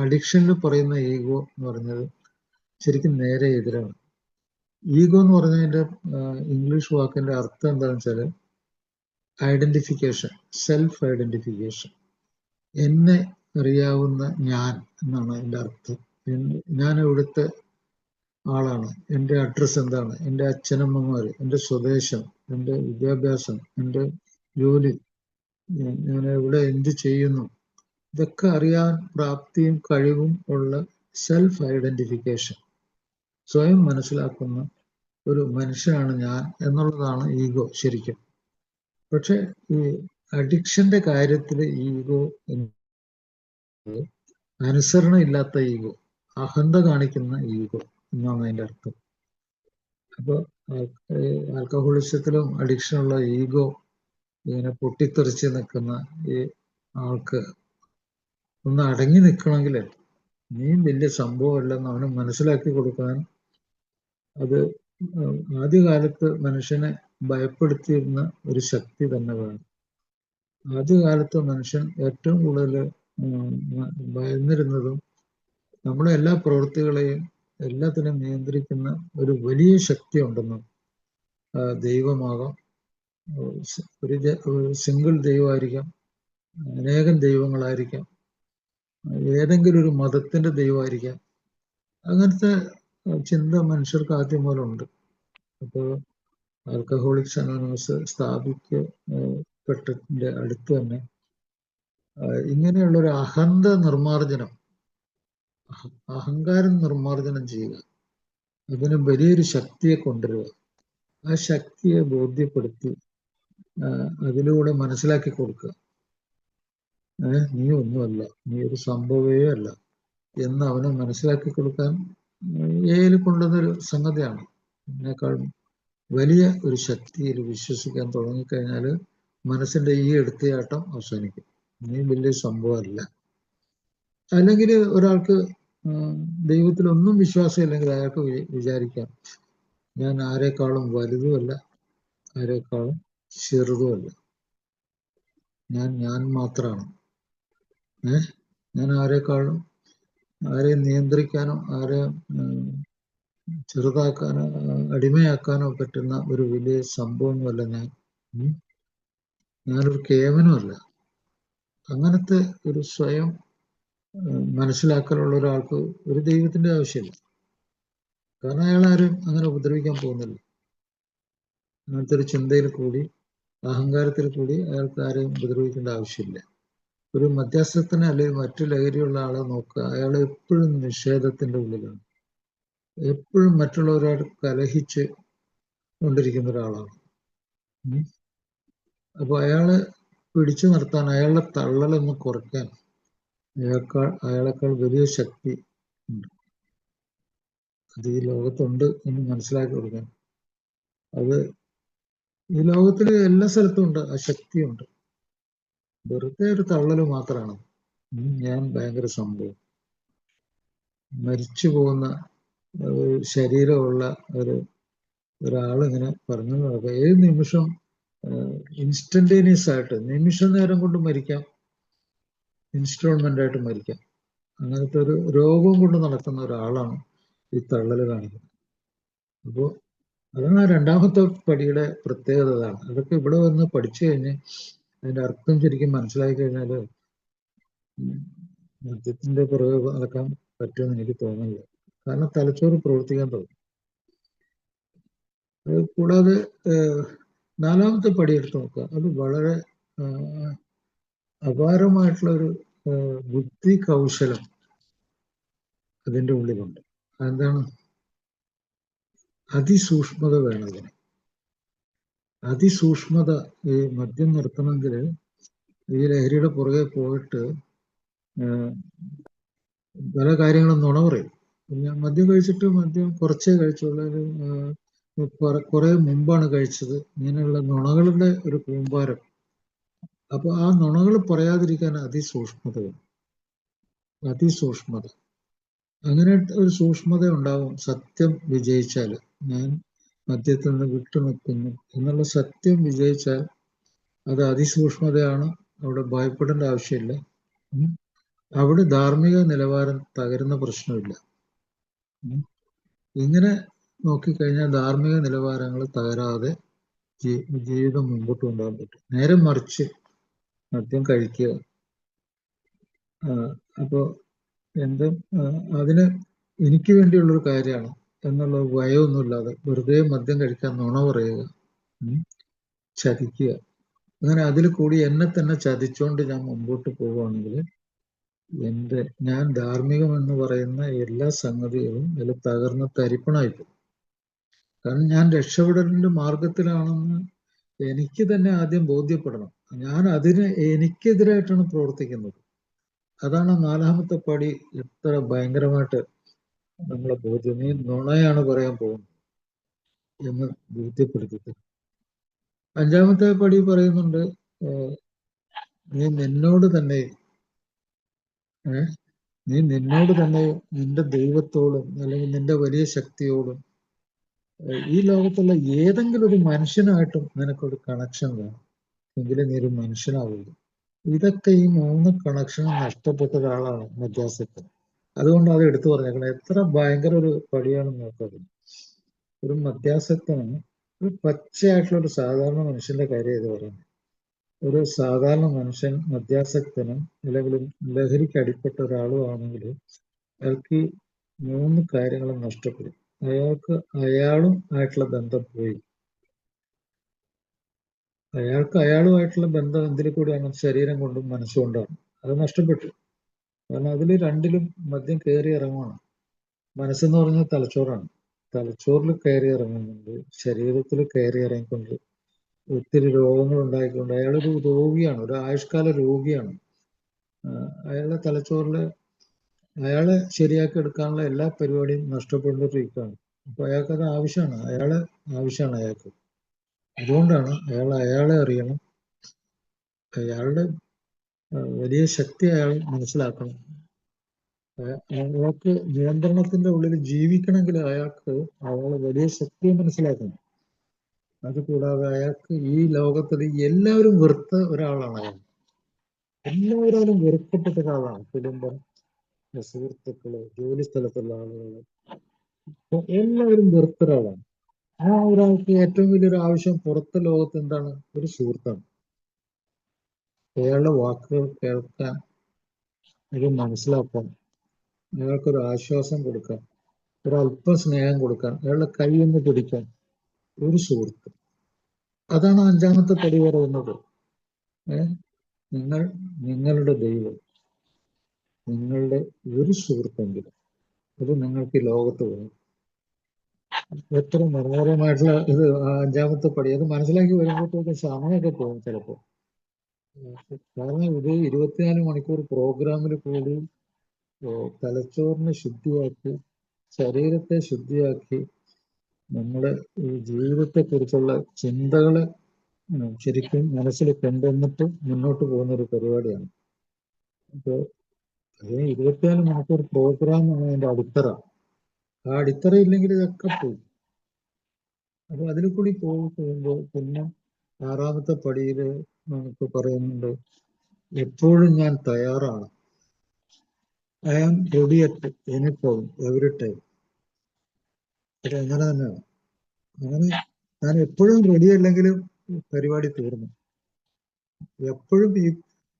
Speaker 1: അഡിക്ഷനിൽ പറയുന്ന ഈഗോ എന്ന് പറഞ്ഞത്. ശരിക്കും നേരെ എതിരാണ്. ഈഗോ എന്ന് പറഞ്ഞതിന്റെ ഇംഗ്ലീഷ് വാക്കിന്റെ അർത്ഥം എന്താണെന്ന് വെച്ചാൽ ഐഡന്റിഫിക്കേഷൻ, സെൽഫ് ഐഡന്റിഫിക്കേഷൻ. എന്നെ അറിയാവുന്ന ഞാൻ എന്നാണ് അതിന്റെ അർത്ഥം. ഞാൻ ഇവിടുത്തെ ആളാണ്, എൻ്റെ അഡ്രസ്സ് എന്താണ്, എൻ്റെ അച്ഛനമ്മമാര്, എൻ്റെ സ്വദേശം, എൻ്റെ വിദ്യാഭ്യാസം, എൻ്റെ ജോലി, ഞാൻ എവിടെ എന്ത് ചെയ്യുന്നു, ഇതൊക്കെ അറിയാൻ പ്രാപ്തിയും കഴിവും ഉള്ള സെൽഫ് ഐഡന്റിഫിക്കേഷൻ, സ്വയം മനസ്സിലാക്കുന്ന ഒരു മനുഷ്യനാണ് ഞാൻ എന്നുള്ളതാണ് ഈഗോ ശരിക്കും. പക്ഷെ ഈ അഡിക്ഷന്റെ കാര്യത്തിൽ ഈഗോ അനുസരണ ഇല്ലാത്ത ഈഗോ, അഹന്ത കാണിക്കുന്ന ഈഗോ എന്നാണ് അതിന്റെ അർത്ഥം. അപ്പൊ ആൽക്കഹോളിസത്തിലും അഡിക്ഷനുള്ള ഈഗോ ഇങ്ങനെ പൊട്ടിത്തെറിച്ച് നിൽക്കുന്ന ഈ ആൾക്ക് ഒന്ന് അടങ്ങി നിൽക്കണമെങ്കിൽ നീ വലിയ സംഭവമല്ലെന്ന് അവന് മനസ്സിലാക്കി കൊടുക്കാൻ അത് ആദ്യകാലത്ത് മനുഷ്യനെ ഭയപ്പെടുത്തിയിരുന്ന ഒരു ശക്തി തന്നെ വേണം. ആദ്യകാലത്ത് മനുഷ്യൻ ഏറ്റവും കൂടുതൽ ഭയന്നിരുന്നതും നമ്മുടെ എല്ലാ പ്രവൃത്തികളെയും എല്ലാത്തിനും നിയന്ത്രിക്കുന്ന ഒരു വലിയ ശക്തി ഉണ്ടെന്നും ദൈവമാകാം, ഒരു സിംഗിൾ ദൈവമായിരിക്കാം, അനേകം ദൈവങ്ങളായിരിക്കാം, ഏതെങ്കിലും ഒരു മതത്തിന്റെ ദൈവമായിരിക്കാം. അങ്ങനത്തെ ചിന്ത മനുഷ്യർക്ക് ആദ്യം മുതലുണ്ട്. അപ്പോൾ ആൽക്കഹോളിക്സ് അനോണിമസ് സ്ഥാപിക്കപ്പെട്ടതിന്റെ അടുത്ത് തന്നെ ഇങ്ങനെയുള്ളൊരു അഹന്ത നിർമാർജനം, അഹങ്കാരം നിർമാർജനം ചെയ്യുക, അതിന് വലിയൊരു ശക്തിയെ കൊണ്ടുവരിക, ആ ശക്തിയെ ബോധ്യപ്പെടുത്തി അതിലൂടെ മനസ്സിലാക്കി കൊടുക്കുക. നീ ഒന്നുമല്ല, നീ ഒരു സംഭവമേ അല്ല എന്ന് അവനെ മനസ്സിലാക്കി കൊടുക്കാൻ ഏതിൽ കൊണ്ടുവന്നൊരു സംഗതിയാണ്. അതിനേക്കാൾ വലിയ ഒരു ശക്തിയിൽ വിശ്വസിക്കാൻ തുടങ്ങിക്കഴിഞ്ഞാൽ മനസ്സിന്റെ ഈ എടുത്തയാട്ടം അവസാനിക്കും. നീ വലിയ സംഭവമല്ല. അല്ലെങ്കിൽ ഒരാൾക്ക് ദൈവത്തിലൊന്നും വിശ്വാസമില്ലെങ്കിൽ അയാൾക്ക് വിചാരിക്കാം, ഞാൻ ആരെക്കാളും വലുതുമല്ല, ആരെക്കാളും ചെറുതുമല്ല, ഞാൻ മാത്രമാണ്. ഞാൻ ആരെയും നിയന്ത്രിക്കാനോ ആരെയും ചെറുതാക്കാനോ അടിമയാക്കാനോ പറ്റുന്ന ഒരു വലിയ സംഭവമൊന്നുമല്ല ഞാനൊരു കേവനുമല്ല. അങ്ങനത്തെ ഒരു സ്വയം മനസ്സിലാക്കലുള്ള ഒരാൾക്ക് ഒരു ദൈവത്തിന്റെ ആവശ്യമില്ല. കാരണം അയാൾ ആരും അങ്ങനെ ഉപദ്രവിക്കാൻ പോകുന്നില്ല. അങ്ങനത്തെ ഒരു ചിന്തയിൽ കൂടി, അഹങ്കാരത്തിൽ കൂടി അയാൾക്ക് ആരെയും ഉപദ്രവിക്കേണ്ട ആവശ്യമില്ല. ഒരു മധ്യസ്ഥത്തിന് അല്ലെങ്കിൽ മറ്റു ലഹരിയുള്ള ആളെ നോക്കുക, അയാൾ എപ്പോഴും നിഷേധത്തിന്റെ ഉള്ളിലാണ്, എപ്പോഴും മറ്റുള്ളവരോട് കലഹിച്ച് കൊണ്ടിരിക്കുന്ന ഒരാളാണ്. അപ്പൊ അയാളെ പിടിച്ചു നിർത്താൻ, അയാളുടെ തള്ളലൊന്ന് കുറയ്ക്കാൻ അയാളെക്കാൾ വലിയ ശക്തി ഉണ്ട്. അത് ഈ ലോകത്തുണ്ട് എന്ന് മനസ്സിലാക്കി കൊടുക്കാൻ. അത് ഈ ലോകത്തിൽ എല്ലാ സ്ഥലത്തും ഉണ്ട്, ആ ശക്തിയുണ്ട്. വെറുതെ ഒരു തള്ളല് മാത്രമാണ്. ഞാൻ ഭയങ്കര സംഭവം, മരിച്ചു പോകുന്ന ശരീരമുള്ള ഒരാളിങ്ങനെ പറഞ്ഞു നടക്കുക. ഏത് നിമിഷം ഇൻസ്റ്റന്റേനിയസ് ആയിട്ട് നിമിഷ നേരം കൊണ്ട് മരിക്കാം, ഇൻസ്റ്റാൾമെന്റ് ആയിട്ട് മരിക്കാം. അങ്ങനത്തെ ഒരു രോഗം കൊണ്ട് നടക്കുന്ന ഒരാളാണ് ഈ തള്ളല് കാണിക്കുന്നത്. അപ്പോൾ അതാണ് ആ രണ്ടാമത്തെ പടിയുടെ പ്രത്യേകത. അതാണ്. അതൊക്കെ ഇവിടെ വന്ന് പഠിച്ചു കഴിഞ്ഞ് അതിന്റെ അർത്ഥം ശരിക്കും മനസ്സിലാക്കി കഴിഞ്ഞാൽ മദ്യത്തിന്റെ പുറകെ നടക്കാൻ പറ്റുമെന്ന് എനിക്ക് തോന്നുന്നില്ല. കാരണം തലച്ചോറ് പ്രവർത്തിക്കാൻ തുടങ്ങും. അത് കൂടാതെ നാലാമത്തെ പടി എടുത്ത് നോക്കുക. അത് വളരെ അപാരമായിട്ടുള്ള ഒരു ബുദ്ധി കൗശലം അതിൻ്റെ ഉള്ളിലുണ്ട്. അതെന്താണ്? അതിസൂക്ഷ്മത വേണം അതിന്. അതിസൂക്ഷ്മത. ഈ മദ്യം നിർത്തണമെങ്കിൽ ഈ ലഹരിയുടെ പുറകെ പോയിട്ട് പല കാര്യങ്ങളും നുണ പറയും. ഞാൻ മദ്യം കഴിച്ചിട്ട് മദ്യം കുറച്ചേ കഴിച്ചുള്ളൂ, കുറെ മുമ്പാണ് കഴിച്ചത്, ഇങ്ങനെയുള്ള നുണകളുടെ ഒരു കൂമ്പാരം. അപ്പൊ ആ നുണകൾ പറയാതിരിക്കാൻ അതിസൂക്ഷ്മത വേണം. അതിസൂക്ഷ്മത. അങ്ങനെ ഒരു സൂക്ഷ്മത ഉണ്ടാവും. സത്യം വിജയിച്ചാൽ, ഞാൻ മദ്യത്തിൽ നിന്ന് വിട്ടു നിൽക്കുന്നു എന്നുള്ള സത്യം വിജയിച്ചാൽ അത് അതിസൂക്ഷ്മതയാണ്. അവിടെ ഭയപ്പെടേണ്ട ആവശ്യമില്ല. അവിടെ ധാർമ്മിക നിലവാരം തകരുന്ന പ്രശ്നമില്ല. ഇങ്ങനെ നോക്കിക്കഴിഞ്ഞാൽ ധാർമ്മിക നിലവാരങ്ങൾ തകരാതെ ജീവിതം മുമ്പോട്ട് കൊണ്ടുപോകാൻ പറ്റും. നേരെ മറിച്ച് മദ്യം കഴിക്കുക, അപ്പോ അതിന് എനിക്ക് വേണ്ടിയുള്ളൊരു കാര്യമാണ് എന്നുള്ള ഭയമൊന്നുമില്ലാതെ വെറുതെ മദ്യം കഴിക്കാൻ നുണ പറയുക, ചതിക്കുക, അങ്ങനെ അതിൽ കൂടി എന്നെ തന്നെ ചതിച്ചുകൊണ്ട് ഞാൻ മുമ്പോട്ട് പോവുകയാണെങ്കിൽ ഞാൻ ധാർമ്മികമെന്ന് പറയുന്ന എല്ലാ സംഗതികളും അതിൽ തകർന്ന് തരിപ്പണായിപ്പോകും. കാരണം ഞാൻ രക്ഷപ്പെടലിന്റെ മാർഗത്തിലാണെന്ന് എനിക്ക് തന്നെ ആദ്യം ബോധ്യപ്പെടണം. ഞാൻ എനിക്കെതിരായിട്ടാണ് പ്രവർത്തിക്കുന്നത്. അതാണ് നാലാമത്തെ പടി. എത്ര ഭയങ്കരമായിട്ട് നമ്മളെ ബോധ്യം, നീ നുണയാണ് പറയാൻ പോകുന്നത് എന്ന് ബോധ്യപ്പെടുത്തിട്ട്. അഞ്ചാമത്തെ പടി പറയുന്നുണ്ട്, നീ നിന്നോട് തന്നെ നിന്റെ ദൈവത്തോടും അല്ലെങ്കിൽ നിന്റെ വലിയ ശക്തിയോടും ഈ ലോകത്തുള്ള ഏതെങ്കിലും ഒരു മനുഷ്യനായിട്ടും നിനക്കൊരു കണക്ഷൻ വേണം, എങ്കിലും നീ ഒരു മനുഷ്യനാവുള്ളൂ. ഇതൊക്കെ ഈ 3 കണക്ഷനും നഷ്ടപ്പെട്ട ഒരാളാണ് മധ്യാസക്തൻ. അതുകൊണ്ട് അത് എടുത്തു പറഞ്ഞേക്കണം. എത്ര ഭയങ്കര ഒരു പടിയാണെന്ന് നോക്കുന്നത്. ഒരു മധ്യാസക്തന് ഒരു പച്ചയായിട്ടുള്ള ഒരു സാധാരണ മനുഷ്യന്റെ കാര്യം ഇത് പറയുന്നത്. ഒരു സാധാരണ മനുഷ്യൻ മദ്യാസക്തനും അല്ലെങ്കിൽ ലഹരിക്ക് അടിപ്പെട്ട ഒരാളും ആണെങ്കിൽ അയാൾക്ക് 3 കാര്യങ്ങളും നഷ്ടപ്പെടും. അയാൾക്ക് അയാളും ആയിട്ടുള്ള ബന്ധം പോയി. അയാൾക്ക് അയാളുമായിട്ടുള്ള ബന്ധം എന്തിൽ കൂടിയാണ്? ശരീരം കൊണ്ടും മനസ്സുകൊണ്ടാണ്. അത് നഷ്ടപ്പെട്ടു. കാരണം അതിൽ രണ്ടിലും മദ്യം കയറി ഇറങ്ങുവാണ്. മനസ്സെന്ന് പറഞ്ഞാൽ തലച്ചോറാണ്. തലച്ചോറിൽ കയറി ഇറങ്ങുന്നുണ്ട്, ശരീരത്തിൽ കയറി ഇറങ്ങിക്കൊണ്ട് ഒത്തിരി രോഗങ്ങൾ ഉണ്ടായിക്കൊണ്ട് അയാളൊരു രോഗിയാണ്, ഒരു ആയുഷ്കാല രോഗിയാണ്. അയാളുടെ തലച്ചോറില് അയാളെ ശരിയാക്കി എടുക്കാനുള്ള എല്ലാ പരിപാടിയും നഷ്ടപ്പെട്ടുകൊണ്ടിരിക്കുകയാണ്. അപ്പൊ അയാൾക്കത് ആവശ്യമാണ്, ആവശ്യമാണ് അയാൾക്ക്. അതുകൊണ്ടാണ് അയാളെ അറിയണം, അയാളുടെ വലിയ ശക്തി അയാൾ മനസ്സിലാക്കണം. അയാൾക്ക് നിയന്ത്രണത്തിന്റെ ഉള്ളിൽ ജീവിക്കണമെങ്കിൽ അയാൾക്ക് വലിയ ശക്തിയെ മനസ്സിലാക്കണം. അത് കൂടാതെ അയാൾക്ക് ഈ ലോകത്തിൽ എല്ലാവരും വെറുത്ത ഒരാളാണ് അയാൾ. എല്ലാവരും വെറുക്കപ്പെട്ട ഒരാളാണ്. കുടുംബം, സുഹൃത്തുക്കള്, ജോലി സ്ഥലത്തുള്ള ആളുകള്, എല്ലാവരും വെറുത്ത ഒരാളാണ്. ആ ഒരാൾക്ക് ഏറ്റവും വലിയൊരു ആവശ്യം പുറത്തെ ലോകത്ത് എന്താണ്? ഒരു സുഹൃത്താണ്. അയാളുടെ വാക്കുകൾ കേൾക്കാൻ, അത് മനസ്സിലാക്കാൻ, അയാൾക്കൊരു ആശ്വാസം കൊടുക്കാൻ, ഒരല്പം സ്നേഹം കൊടുക്കാൻ, അയാളുടെ കൈയൊന്ന് പിടിക്കാൻ ഒരു സുഹൃത്ത്. അതാണ് 5-ാമത്തെ പടി പറയുന്നത്. നിങ്ങളുടെ ദൈവം, നിങ്ങളുടെ ഒരു സുഹൃത്തെങ്കിലും അത് നിങ്ങൾക്ക് ലോകത്ത് വേണം. എത്ര മനോഹരമായിട്ടുള്ള ഇത് 5-ാമത്തെ പടി. അത് മനസ്സിലാക്കി വരുമ്പോഴത്തേക്ക് സമയമൊക്കെ പോകും ചിലപ്പോൾ. കാരണം ഇത് 24 മണിക്കൂർ പ്രോഗ്രാമിൽ കൂടി തലച്ചോറിനെ ശുദ്ധിയാക്കി, ശരീരത്തെ ശുദ്ധിയാക്കി, നമ്മുടെ ഈ ജീവിതത്തെക്കുറിച്ചുള്ള ചിന്തകളെ ശരിക്കും മനസ്സിൽ കൊണ്ടുവന്നിട്ട് മുന്നോട്ട് പോകുന്ന ഒരു പരിപാടിയാണ്. അപ്പോൾ അതിന് 24 മണിക്കൂർ പ്രോഗ്രാമാണ് അതിന്റെ അടിത്തറ. ആ അടിത്തറ ഇല്ലെങ്കിൽ ഇതൊക്കെ പോകും. അപ്പൊ അതിൽ കൂടി പോകുമ്പോൾ പിന്നെ 6-ാമത്തെ പടിയിൽ നമുക്ക് പറയുന്നുണ്ട്, എപ്പോഴും ഞാൻ തയ്യാറാണ്. I am ready at any time, every time. അത് അങ്ങനെ തന്നെയാണ്. അങ്ങനെ ഞാൻ എപ്പോഴും റെഡി അല്ലെങ്കിലും പരിപാടി തീർന്നു. എപ്പോഴും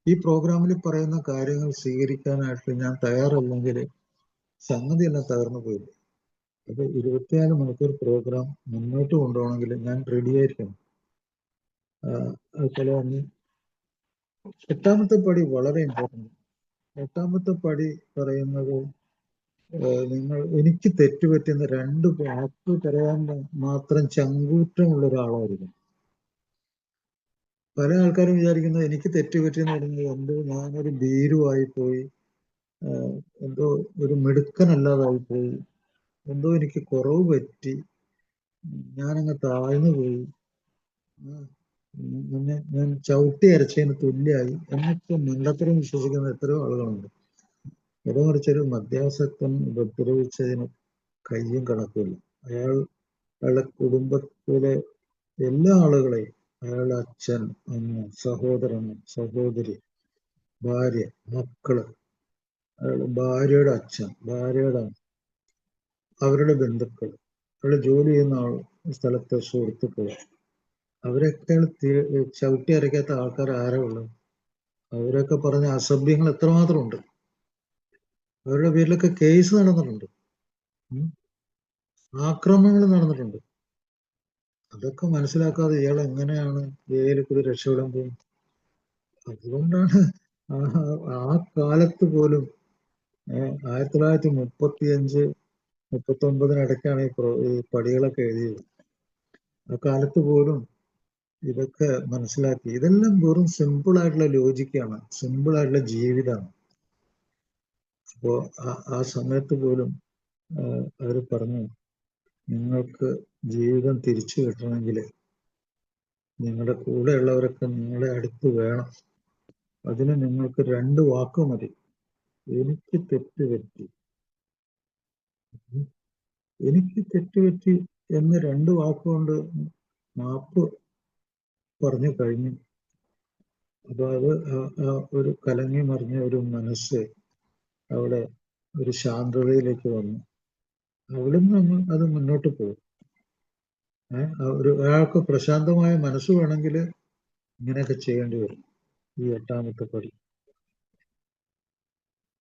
Speaker 1: ഈ പ്രോഗ്രാമിൽ പറയുന്ന കാര്യങ്ങൾ സ്വീകരിക്കാനായിട്ട് ഞാൻ തയ്യാറല്ലെങ്കിൽ സംഗതി എല്ലാം തകർന്നു പോയില്ല. അപ്പൊ 24 മണിക്കൂർ പ്രോഗ്രാം മുന്നോട്ട് കൊണ്ടുപോകണമെങ്കിൽ ഞാൻ റെഡി ആയിരിക്കണം. അതുപോലെ തന്നെ 8-ാമത്തെ പടി വളരെ ഇമ്പോർട്ടൻ്റ്. 8-ാമത്തെ പടി പറയുന്നത്, എനിക്ക് തെറ്റുപറ്റുന്ന 2 വാക്ക് പറയാൻ മാത്രം ചങ്കൂറ്റമുള്ള ഒരാളായിരിക്കും. പല ആൾക്കാരും വിചാരിക്കുന്നത് എനിക്ക് തെറ്റുപറ്റിയെന്ന് പറയുന്നത് ഞാനൊരു ഭീരുവായി പോയി, എന്തോ ഒരു മിടുക്കനല്ലാതായി പോയി, എന്തോ എനിക്ക് കുറവ് പറ്റി, ഞാനങ്ങ് താഴ്ന്നു പോയി, ഞാൻ ചവിട്ടി അരച്ചതിന് തുല്യമായി എന്നൊക്കെ മണ്ടത്തരം വിശ്വസിക്കുന്ന എത്രയോ ആളുകളുണ്ട്. മറിച്ചൊരു മദ്യാസക്തൻ ഉപദ്രവിച്ചതിന് കയ്യും കണക്കുമില്ല. അയാളുടെ കുടുംബത്തിലെ എല്ലാ ആളുകളെയും, അയാളുടെ അച്ഛൻ, അമ്മ, സഹോദരൻ, സഹോദരി, ഭാര്യ, മക്കള്, അയാളുടെ ഭാര്യയുടെ അച്ഛൻ, ഭാര്യയുടെ അവരുടെ ബന്ധുക്കൾ, അയാൾ ജോലി ചെയ്യുന്ന സ്ഥലത്തെ സുഹൃത്തുക്കൾ, അവരൊക്കെ ചവിട്ടി അരയ്ക്കാത്ത ആൾക്കാർ ആരാ ഉള്ളത്? അവരൊക്കെ പറഞ്ഞ അസഭ്യങ്ങൾ എത്രമാത്രം ഉണ്ട്. അവരുടെ പേരിലൊക്കെ കേസ് നടന്നിട്ടുണ്ട്, ആക്രമണങ്ങൾ നടന്നിട്ടുണ്ട്. അതൊക്കെ മനസ്സിലാക്കാതെ ഇയാൾ എങ്ങനെയാണ് ജയിലിൽ കൂടി രക്ഷപ്പെടാൻ പോകുന്നത്? അതുകൊണ്ടാണ് ആ കാലത്ത് പോലും 1935-39 ഈ പടികളൊക്കെ എഴുതിയത്. ആ കാലത്ത് പോലും ഇതൊക്കെ മനസ്സിലാക്കി. ഇതെല്ലാം വെറും സിമ്പിൾ ആയിട്ടുള്ള ലോജിക്കാണ്, സിമ്പിൾ ആയിട്ടുള്ള ജീവിതമാണ്. അപ്പോ ആ സമയത്ത് പോലും അവർ പറഞ്ഞു, നിങ്ങൾക്ക് ജീവിതം തിരിച്ചു കിട്ടണമെങ്കിൽ നിങ്ങളുടെ കൂടെയുള്ളവരൊക്കെ നിങ്ങളെ അടുത്ത് വേണം. അതിന് നിങ്ങൾക്ക് 2 വാക്ക് മതി. എനിക്ക് തെറ്റുപറ്റി, എനിക്ക് തെറ്റുപറ്റി എന്ന് 2 വാക്കുകൊണ്ട് മാപ്പ് പറഞ്ഞു കഴിഞ്ഞു. അപ്പൊ അത് ഒരു കലങ്ങി മറിഞ്ഞ ഒരു മനസ്സ് അവിടെ ഒരു ശാന്തതയിലേക്ക് വന്നു. അവിടുന്ന് അത് മുന്നോട്ട് പോകും. ഒരാൾക്ക് പ്രശാന്തമായ മനസ്സ് വേണമെങ്കിൽ ഇങ്ങനെയൊക്കെ ചെയ്യേണ്ടി വരും. ഈ 8ാമത്തെ പടി.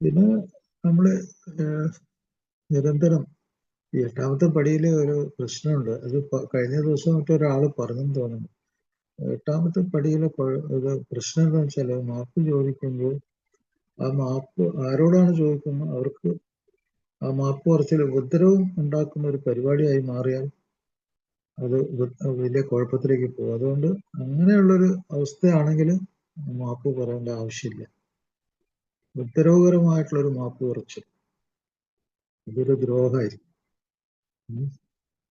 Speaker 1: പിന്നെ നമ്മള് നിരന്തരം ഈ 8ാമത്തെ പടിയിൽ ഒരു പ്രശ്നമുണ്ട്. അത് കഴിഞ്ഞ ദിവസം മറ്റൊരാൾ പറഞ്ഞെന്ന് തോന്നുന്നു. 8ാമത്തെ പടിയിലെ പ്രശ്നം എന്താ വെച്ചാല് മാപ്പ് ചോദിക്കുമ്പോൾ ആ മാപ്പ് ആരോടാണ് ചോദിക്കുന്നത് അവർക്ക് ആ മാപ്പ് പറച്ചിൽ ഉപദ്രവം ഉണ്ടാക്കുന്ന ഒരു പരിപാടിയായി മാറിയാൽ അത് വലിയ കുഴപ്പത്തിലേക്ക് പോകും. അതുകൊണ്ട് അങ്ങനെയുള്ളൊരു അവസ്ഥയാണെങ്കിൽ മാപ്പ് പറയേണ്ട ആവശ്യമില്ല. ഉപദ്രവകരമായിട്ടുള്ളൊരു മാപ്പ് പറച്ചിൽ അതൊരു ദ്രോഹമായിരിക്കും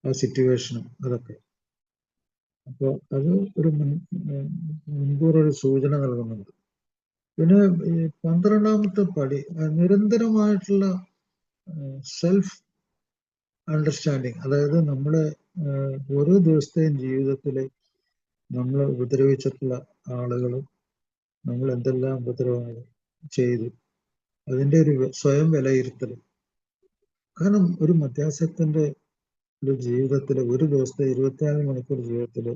Speaker 1: ആ സിറ്റുവേഷനും അതൊക്കെ. അപ്പൊ അത് ഒരു മുൻകൂർ ഒരു സൂചന നൽകുന്നുണ്ട്. പിന്നെ ഈ 12ാമത്തെ പടി നിരന്തരമായിട്ടുള്ള സെൽഫ് അണ്ടർസ്റ്റാൻഡിങ്, അതായത് നമ്മുടെ ഓരോ ദിവസത്തെയും ജീവിതത്തില് നമ്മൾ ഉപദ്രവിച്ചിട്ടുള്ള ആളുകളും നമ്മൾ എന്തെല്ലാം ഉപദ്രവങ്ങൾ ചെയ്തു അതിന്റെ ഒരു സ്വയം വിലയിരുത്തൽ. കാരണം ഒരു മധ്യാസക്തന്റെ ഒരു ജീവിതത്തില് ഒരു ദിവസത്തെ 24 മണിക്കൂർ ജീവിതത്തില്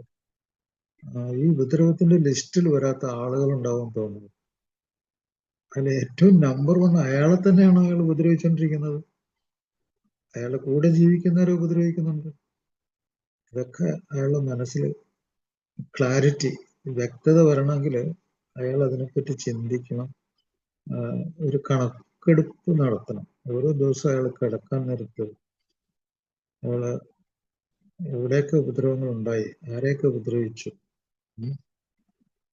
Speaker 1: ഈ ഉപദ്രവത്തിന്റെ ലിസ്റ്റിൽ വരാത്ത ആളുകൾ ഉണ്ടാവും തോന്നുന്നു. അതിൽ ഏറ്റവും നമ്പർ 1 അയാളെ തന്നെയാണ് അയാൾ ഉപദ്രവിച്ചുകൊണ്ടിരിക്കുന്നത്. അയാളുടെ കൂടെ ജീവിക്കുന്നവരെ ഉപദ്രവിക്കുന്നുണ്ട്. ഇതൊക്കെ അയാളുടെ മനസ്സിൽ ക്ലാരിറ്റി, വ്യക്തത വരണമെങ്കിൽ അയാൾ അതിനെപ്പറ്റി ചിന്തിക്കണം. ഒരു കണക്കെടുപ്പ് നടത്തണം. ഓരോ ദിവസം അയാൾ കിടക്കാൻ നേരത്ത് അയാള് എവിടെയൊക്കെ ഉപദ്രവങ്ങൾ ഉണ്ടായി, ആരെയൊക്കെ ഉപദ്രവിച്ചു,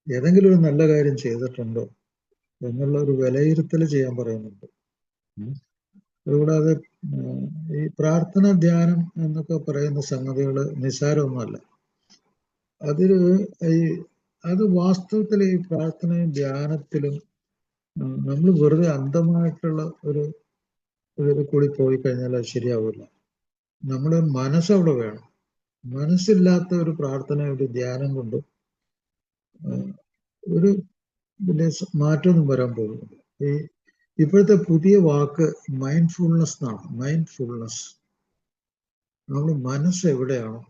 Speaker 1: ഏതെങ്കിലും ഒരു നല്ല കാര്യം ചെയ്തിട്ടുണ്ടോ എന്നുള്ള ഒരു വിലയിരുത്തൽ ചെയ്യാൻ പറയുന്നുണ്ട്. അതുകൂടാതെ ഈ പ്രാർത്ഥന ധ്യാനം എന്നൊക്കെ പറയുന്ന സംഗതികൾ നിസ്സാരമൊന്നുമല്ല. അത് വാസ്തവത്തിൽ ഈ പ്രാർത്ഥനയും ധ്യാനത്തിലും നമ്മൾ വെറുതെ അന്ധമായിട്ടുള്ള ഒരു കൂടി പോയി കഴിഞ്ഞാൽ അത് ശരിയാവില്ല. നമ്മുടെ മനസ്സവിടെ വേണം. മനസ്സില്ലാത്ത ഒരു പ്രാർത്ഥന, ഒരു ധ്യാനം കൊണ്ട് ഒരു വലിയ മാറ്റമൊന്നും വരാൻ പോകുന്നില്ല. ഇപ്പോഴത്തെ പുതിയ വാക്ക് മൈൻഡ്ഫുൾനെസ് എന്നാണ്. മൈൻഡ്ഫുൾനെസ്. നമ്മുടെ മനസ്സ് എവിടെയാണോ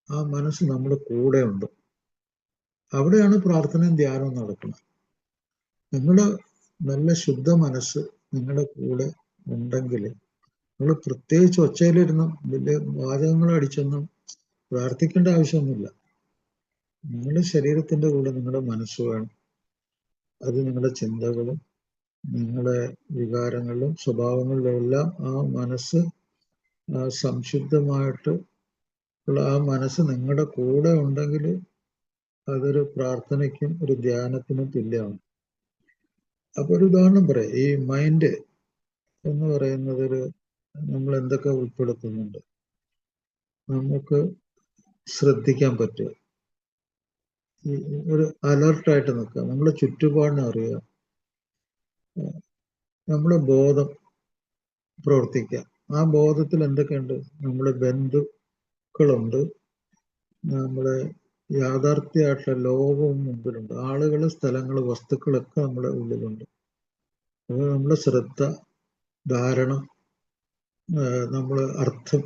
Speaker 1: ആ മനസ്സ് നമ്മുടെ കൂടെ ഉണ്ട്. അവിടെയാണ് പ്രാർത്ഥനയും ധ്യാനവും നടക്കുന്നത്. നിങ്ങളുടെ നല്ല ശുദ്ധ മനസ്സ് നിങ്ങളുടെ കൂടെ ഉണ്ടെങ്കിൽ നിങ്ങൾ പ്രത്യേകിച്ച് ഒച്ചയിലിരുന്നും വലിയ വാചകങ്ങൾ അടിച്ചൊന്നും പ്രാർത്ഥിക്കേണ്ട ആവശ്യമൊന്നുമില്ല. നിങ്ങളുടെ ശരീരത്തിന്റെ കൂടെ നിങ്ങളുടെ മനസ്സ് വേണം. അത് നിങ്ങളുടെ ചിന്തകളും നിങ്ങളുടെ വികാരങ്ങളിലും സ്വഭാവങ്ങളിലും എല്ലാം ആ മനസ്സ് സംശുദ്ധമായിട്ട് ഉള്ള ആ മനസ്സ് നിങ്ങളുടെ കൂടെ ഉണ്ടെങ്കിൽ അതൊരു പ്രാർത്ഥനയ്ക്കും ഒരു ധ്യാനത്തിനും തുല്യമാണ്. അപ്പൊ ഒരു ഉദാഹരണം പറയാം. ഈ മൈൻഡ് എന്ന് പറയുന്നത് നമ്മൾ എന്തൊക്കെ ഉൾപ്പെടുത്തുന്നുണ്ട്. നമുക്ക് ശ്രദ്ധിക്കാൻ പറ്റുക, ഒരു അലർട്ടായിട്ട് നിൽക്കുക, നമ്മുടെ ചുറ്റുപാടിനെ അറിയുക, നമ്മുടെ ബോധം പ്രവർത്തിക്കുക. ആ ബോധത്തിൽ എന്തൊക്കെയുണ്ട്? നമ്മുടെ ബന്ധുക്കളുണ്ട്, നമ്മുടെ യാഥാർത്ഥ്യമായിട്ടുള്ള ലോകവും മുമ്പിലുണ്ട്, ആളുകൾ, സ്ഥലങ്ങൾ, വസ്തുക്കളൊക്കെ നമ്മുടെ ഉള്ളിലുണ്ട്. അത് നമ്മുടെ ശ്രദ്ധ, ധാരണ, നമ്മൾ അർത്ഥം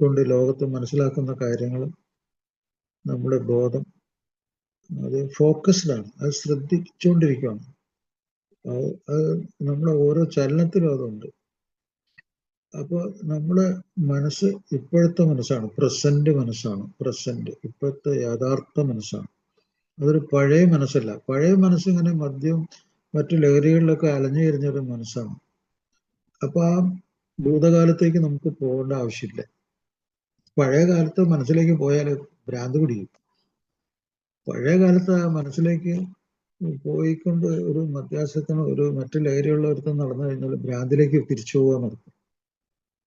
Speaker 1: കൊണ്ട് ലോകത്ത് മനസ്സിലാക്കുന്ന കാര്യങ്ങൾ, നമ്മുടെ ബോധം അത് ഫോക്കസ്ഡാണ്, അത് ശ്രദ്ധിച്ചുകൊണ്ടിരിക്കുകയാണ്. അത് നമ്മുടെ ഓരോ ചലനത്തിലും അതുണ്ട്. അപ്പൊ നമ്മുടെ മനസ്സ് ഇപ്പോഴത്തെ മനസ്സാണ്, പ്രസന്റ് മനസ്സാണ്. പ്രസന്റ്, ഇപ്പോഴത്തെ യഥാർത്ഥ മനസ്സാണ്. അതൊരു പഴയ മനസ്സല്ല. പഴയ മനസ്സ് ഇങ്ങനെ മറ്റു ലഹരികളിലൊക്കെ അലഞ്ഞു തിരിഞ്ഞൊരു മനസ്സാണ്. അപ്പൊ ആ ഭൂതകാലത്തേക്ക് നമുക്ക് പോകേണ്ട ആവശ്യമില്ല. പഴയ കാലത്ത് മനസ്സിലേക്ക് പോയാൽ ഭ്രാന്ത് പിടിക്കും. പഴയ കാലത്ത് ആ മനസ്സിലേക്ക് പോയിക്കൊണ്ട് ഒരു മധ്യാസത്തിനോ ഒരു മറ്റു ലഹരിയുള്ള ഒരുത്തം നടന്നു കഴിഞ്ഞാൽ ഭ്രാന്തിലേക്ക് തിരിച്ചു പോകാൻ നടക്കും.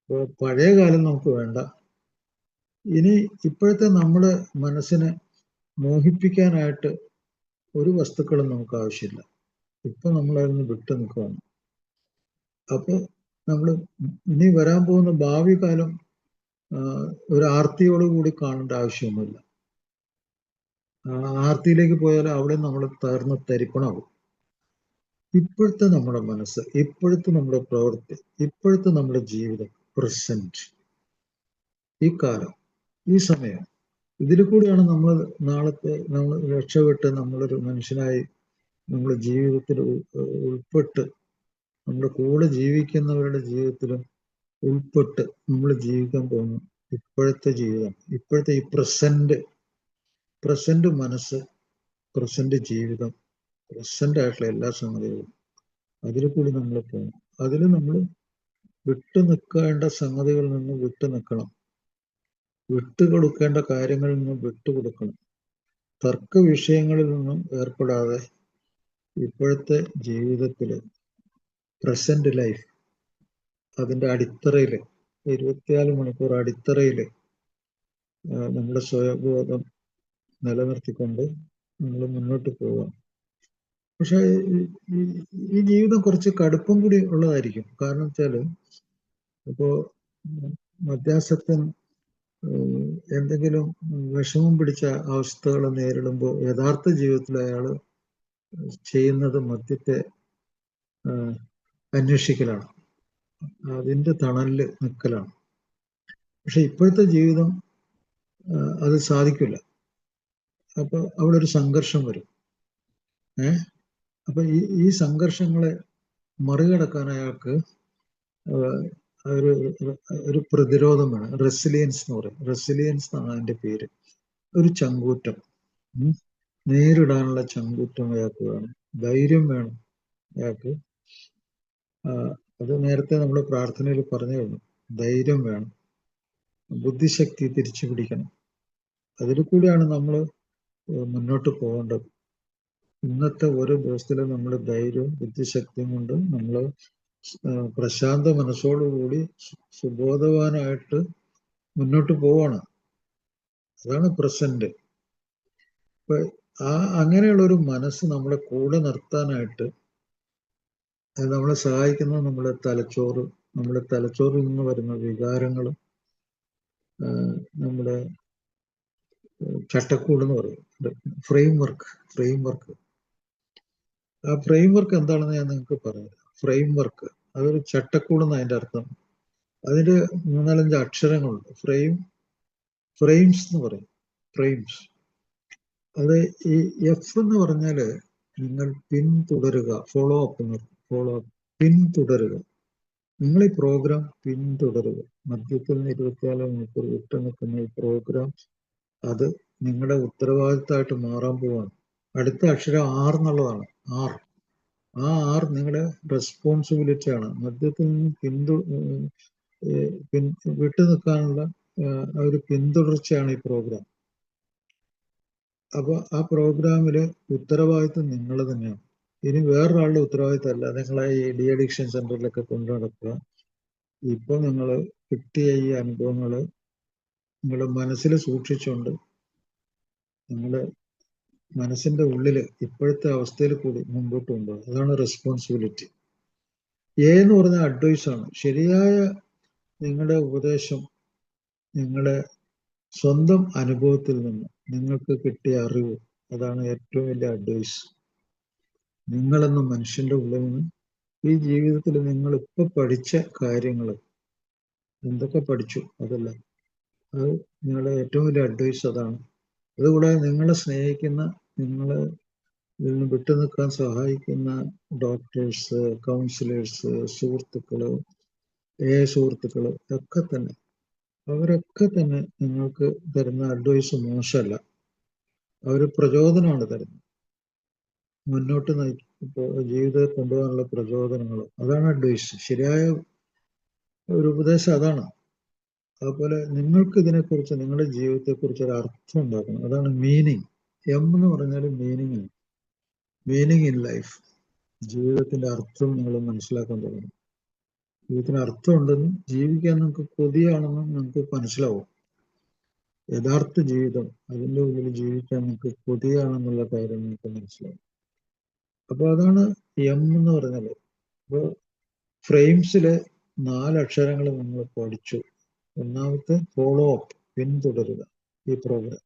Speaker 1: അപ്പോൾ പഴയ കാലം നമുക്ക് വേണ്ട. ഇനി ഇപ്പോഴത്തെ നമ്മുടെ മനസ്സിനെ മോഹിപ്പിക്കാനായിട്ട് ഒരു വസ്തുക്കളും നമുക്ക് ആവശ്യമില്ല. ഇപ്പൊ നമ്മളതിന് വിട്ടു നിൽക്കുകയാണ്. അപ്പൊ നമ്മൾ ഇനി വരാൻ പോകുന്ന ഭാവി കാലം ഒരു ആർത്തിയോടുകൂടി കാണേണ്ട ആവശ്യമൊന്നുമില്ല. ആർത്തിയിലേക്ക് പോയാൽ അവിടെ നമ്മൾ തകർന്ന് തരിപ്പണാവും. ഇപ്പോഴത്തെ നമ്മുടെ മനസ്സ്, ഇപ്പോഴത്തെ നമ്മുടെ പ്രവൃത്തി, ഇപ്പോഴത്തെ നമ്മുടെ ജീവിതം, പ്രസന്റ്, ഈ കാലം, ഈ സമയം, ഇതിൽ കൂടിയാണ് നമ്മൾ നാളത്തെ നമ്മൾ രക്ഷപ്പെട്ട് നമ്മളൊരു മനുഷ്യനായി നമ്മുടെ ജീവിതത്തിൽ ഉൾപ്പെട്ട് നമ്മുടെ കൂടെ ജീവിക്കുന്നവരുടെ ജീവിതത്തിലും ഉൾപ്പെട്ട് നമ്മൾ ജീവിക്കാൻ പോകുന്നു. ഇപ്പോഴത്തെ ജീവിതം, ഇപ്പോഴത്തെ ഈ പ്രസന്റ് മനസ്സ്, പ്രസന്റ് ജീവിതം, പ്രസന്റ് ആയിട്ടുള്ള എല്ലാ സംഗതികളും അതിൽ കൂടി നമ്മൾ പോകും. അതിൽ നമ്മൾ വിട്ടു നിൽക്കേണ്ട സംഗതികളിൽ നിന്ന് വിട്ടു നിൽക്കണം, വിട്ടുകൊടുക്കേണ്ട കാര്യങ്ങളിൽ നിന്ന് വിട്ടുകൊടുക്കണം, തർക്ക വിഷയങ്ങളിൽ നിന്നും ഏർപ്പെടാതെ ഇപ്പോഴത്തെ ജീവിതത്തില് പ്രസന്റ് ലൈഫ് അതിന്റെ അടിത്തറയില് 24 മണിക്കൂർ അടിത്തറയില് നമ്മുടെ സ്വയബോധം നിലനിർത്തിക്കൊണ്ട് നമ്മൾ മുന്നോട്ട് പോവാം. പക്ഷെ ഈ ജീവിതം കുറച്ച് കടുപ്പം കൂടി ഉള്ളതായിരിക്കും. കാരണം വെച്ചാല് ഇപ്പോ മദ്യാസക്തൻ എന്തെങ്കിലും വിഷമം പിടിച്ച അവസ്ഥകൾ നേരിടുമ്പോൾ യഥാർത്ഥ ജീവിതത്തിൽ അയാൾ ചെയ്യുന്നത് മദ്യത്തെ അന്വേഷിക്കലാണ്, അതിന്റെ തണലില് നിൽക്കലാണ്. പക്ഷെ ഇപ്പോഴത്തെ ജീവിതം അത് സാധിക്കില്ല. അപ്പൊ അവിടെ ഒരു സംഘർഷം വരും. അപ്പൊ ഈ സംഘർഷങ്ങളെ മറികടക്കാൻ അയാൾക്ക് ഒരു പ്രതിരോധം വേണം. റെസിലിയൻസ് എന്ന് പറയും. റെസിലിയൻസ് എന്നാണ് അതിന്റെ പേര്. ഒരു ചങ്കൂറ്റം, നേരിടാനുള്ള ചങ്കൂറ്റം അയാൾക്ക് വേണം, ധൈര്യം വേണം അയാൾക്ക്. അത് നേരത്തെ നമ്മൾ പ്രാർത്ഥനയിൽ പറഞ്ഞു കഴിഞ്ഞു. ധൈര്യം വേണം, ബുദ്ധിശക്തി തിരിച്ചു പിടിക്കണം. അതിൽ കൂടിയാണ് നമ്മൾ മുന്നോട്ട് പോകേണ്ടത്. ഇന്നത്തെ ഓരോ ദിവസത്തിലും നമ്മൾ ധൈര്യവും ബുദ്ധിശക്തിയും കൊണ്ട് നമ്മൾ പ്രശാന്ത മനസ്സോടുകൂടി സുബോധവാനായിട്ട് മുന്നോട്ട് പോവാണ്. അതാണ് പ്രസന്റ്. അപ്പൊ അങ്ങനെയുള്ള ഒരു മനസ്സ് നമ്മളെ കൂടെ നിർത്താനായിട്ട് നമ്മളെ സഹായിക്കുന്നത് നമ്മുടെ തലച്ചോറിൽ നിന്ന് വരുന്ന വികാരങ്ങളും നമ്മുടെ ചട്ടക്കൂട് എന്ന് പറയും, ഫ്രെയിം വർക്ക്. ആ ഫ്രെയിം വർക്ക് എന്താണെന്ന് ഞാൻ നിങ്ങൾക്ക് പറയാം. ഫ്രെയിം വർക്ക് അതൊരു ചട്ടക്കൂടെന്ന് അതിന്റെ അർത്ഥം. അതിന് 3-4-5 അക്ഷരങ്ങളുണ്ട്. ഫ്രെയിംസ് എന്ന് പറയും. ഫ്രെയിംസ്. അത് ഈ എഫ് എന്ന് പറഞ്ഞാല് നിങ്ങൾ പിന്തുടരുക, ഫോളോ അപ്പ്. പിന്തുടരുക. നിങ്ങൾ ഈ പ്രോഗ്രാം പിന്തുടരുക. മധ്യത്തിൽ നിന്ന് 24 മണിക്കൂർ വിട്ടു നിൽക്കുന്ന ഈ പ്രോഗ്രാം അത് നിങ്ങളുടെ ഉത്തരവാദിത്തമായിട്ട് മാറാൻ പോവാണ്. അടുത്ത അക്ഷരം ആർ എന്നുള്ളതാണ്. ആ ആർ നിങ്ങളുടെ റെസ്പോൺസിബിലിറ്റി ആണ്. മധ്യത്തിൽ നിന്ന് വിട്ടു നിൽക്കാനുള്ള ഒരു പിന്തുടർച്ചയാണ് ഈ പ്രോഗ്രാം. അപ്പൊ ആ പ്രോഗ്രാമില് ഉത്തരവാദിത്വം നിങ്ങൾ തന്നെയാണ്. ഇനി വേറൊരാളുടെ ഉത്തരവാദിത്തമല്ല. നിങ്ങളെ ഈ ഡി അഡിക്ഷൻ സെന്ററിലൊക്കെ കൊണ്ടു നടക്കുക. ഇപ്പൊ നിങ്ങൾ കിട്ടിയ ഈ അനുഭവങ്ങള് നിങ്ങളുടെ മനസ്സിൽ സൂക്ഷിച്ചുകൊണ്ട് നിങ്ങളുടെ മനസ്സിന്റെ ഉള്ളില് ഇപ്പോഴത്തെ അവസ്ഥയിൽ കൂടി മുമ്പോട്ട് കൊണ്ടുപോകും. അതാണ് റെസ്പോൺസിബിലിറ്റി. എന്ന് പറഞ്ഞ അഡ്വൈസ് ആണ്. ശരിയായ നിങ്ങളുടെ ഉപദേശം നിങ്ങളുടെ സ്വന്തം അനുഭവത്തിൽ നിന്ന് നിങ്ങൾക്ക് കിട്ടിയ അറിവ്, അതാണ് ഏറ്റവും വലിയ അഡ്വൈസ്. നിങ്ങളെന്ന മനുഷ്യന്റെ ഉള്ളിൽ നിന്ന് ഈ ജീവിതത്തിൽ നിങ്ങൾ ഇപ്പൊ പഠിച്ച കാര്യങ്ങൾ എന്തൊക്കെ പഠിച്ചു അതല്ല, അത് നിങ്ങളുടെ ഏറ്റവും വലിയ അഡ്വൈസ് അതാണ്. അതുകൂടാതെ നിങ്ങളെ സ്നേഹിക്കുന്ന, നിങ്ങളെ ഇതിൽ നിന്ന് വിട്ടു നിൽക്കാൻ സഹായിക്കുന്ന ഡോക്ടേഴ്സ്, കൗൺസിലേഴ്സ്, സുഹൃത്തുക്കള്, സുഹൃത്തുക്കള് ഒക്കെ തന്നെ, അവരൊക്കെ തന്നെ നിങ്ങൾക്ക് തരുന്ന അഡ്വൈസ് മോശമല്ല. അവര് പ്രചോദനമാണ് തരുന്നത്. മുന്നോട്ട് ജീവിതത്തെ കൊണ്ടുപോകാനുള്ള പ്രചോദനങ്ങൾ, അതാണ് അഡ്വൈസ്. ശരിയായ ഒരു ഉപദേശം അതാണ്. അതുപോലെ നിങ്ങൾക്ക് ഇതിനെക്കുറിച്ച്, നിങ്ങളുടെ ജീവിതത്തെക്കുറിച്ച് ഒരു അർത്ഥം ഉണ്ടാക്കണം. അതാണ് മീനിങ്. എന്ന് പറഞ്ഞാൽ മീനിങ് ആണ്. Meaning in life. ജീവിതത്തിന്റെ അർത്ഥം നിങ്ങൾ മനസ്സിലാക്കാൻ തുടങ്ങും. ജീവിതത്തിന് അർത്ഥമുണ്ടെന്നും ജീവിക്കാൻ നിങ്ങൾക്ക് കൊതിയാണെന്നും നിങ്ങൾക്ക് മനസ്സിലാവും. യഥാർത്ഥ ജീവിതം, അതിൻ്റെ ഉള്ളിൽ ജീവിക്കാൻ നിങ്ങൾക്ക് കൊതിയാണെന്നുള്ള കാര്യം നിങ്ങൾക്ക് മനസ്സിലാവും. അപ്പൊ അതാണ് എന്ന് പറഞ്ഞാല്. അപ്പൊ ഫ്രെയിംസിലെ 4 അക്ഷരങ്ങൾ നിങ്ങൾ പഠിച്ചു. ഒന്നാമത്തെ ഫോളോ അപ്പ്, പിന്തുടരുക ഈ പ്രോഗ്രാം.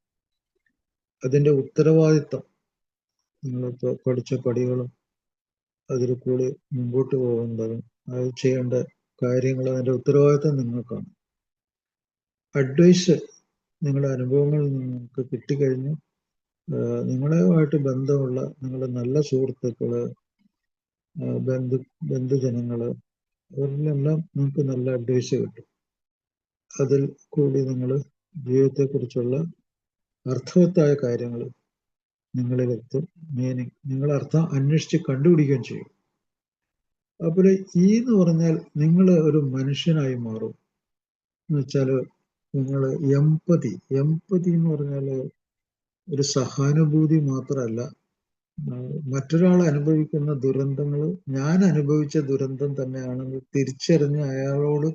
Speaker 1: അതിന്റെ ഉത്തരവാദിത്തം നിങ്ങളിപ്പോൾ പഠിച്ച പടികളും അതിൽ കൂടി മുമ്പോട്ട് പോകേണ്ടതും അത് ചെയ്യേണ്ട കാര്യങ്ങളും അതിന്റെ ഉത്തരവാദിത്തം നിങ്ങൾക്കാണ്. അഡ്വൈസ് നിങ്ങളുടെ അനുഭവങ്ങളിൽ നിന്ന് നിങ്ങൾക്ക് കിട്ടിക്കഴിഞ്ഞു. നിങ്ങളുമായിട്ട് ബന്ധമുള്ള നിങ്ങളുടെ നല്ല സുഹൃത്തുക്കള്, ബന്ധുജനങ്ങള്, അവരിലെല്ലാം നിങ്ങൾക്ക് നല്ല അഡ്വൈസ് കിട്ടും. അതിൽ കൂടി നിങ്ങൾ ജീവിതത്തെക്കുറിച്ചുള്ള അർത്ഥവത്തായ കാര്യങ്ങൾ നിങ്ങളിലെത്തും. മീനിങ് നിങ്ങൾ അർത്ഥം അന്വേഷിച്ച് കണ്ടുപിടിക്കുകയും ചെയ്യും. അപ്പോൾ ഈ എന്ന് പറഞ്ഞാൽ നിങ്ങൾ ഒരു മനുഷ്യനായി മാറും എന്ന് വെച്ചാൽ നിങ്ങൾ എമ്പതി എന്ന് പറഞ്ഞാൽ ഒരു സഹാനുഭൂതി മാത്രമല്ല, മറ്റൊരാൾ അനുഭവിക്കുന്ന ദുരന്തങ്ങൾ ഞാൻ അനുഭവിച്ച ദുരന്തം തന്നെയാണെന്ന് തിരിച്ചറിഞ്ഞ് അയാളോട്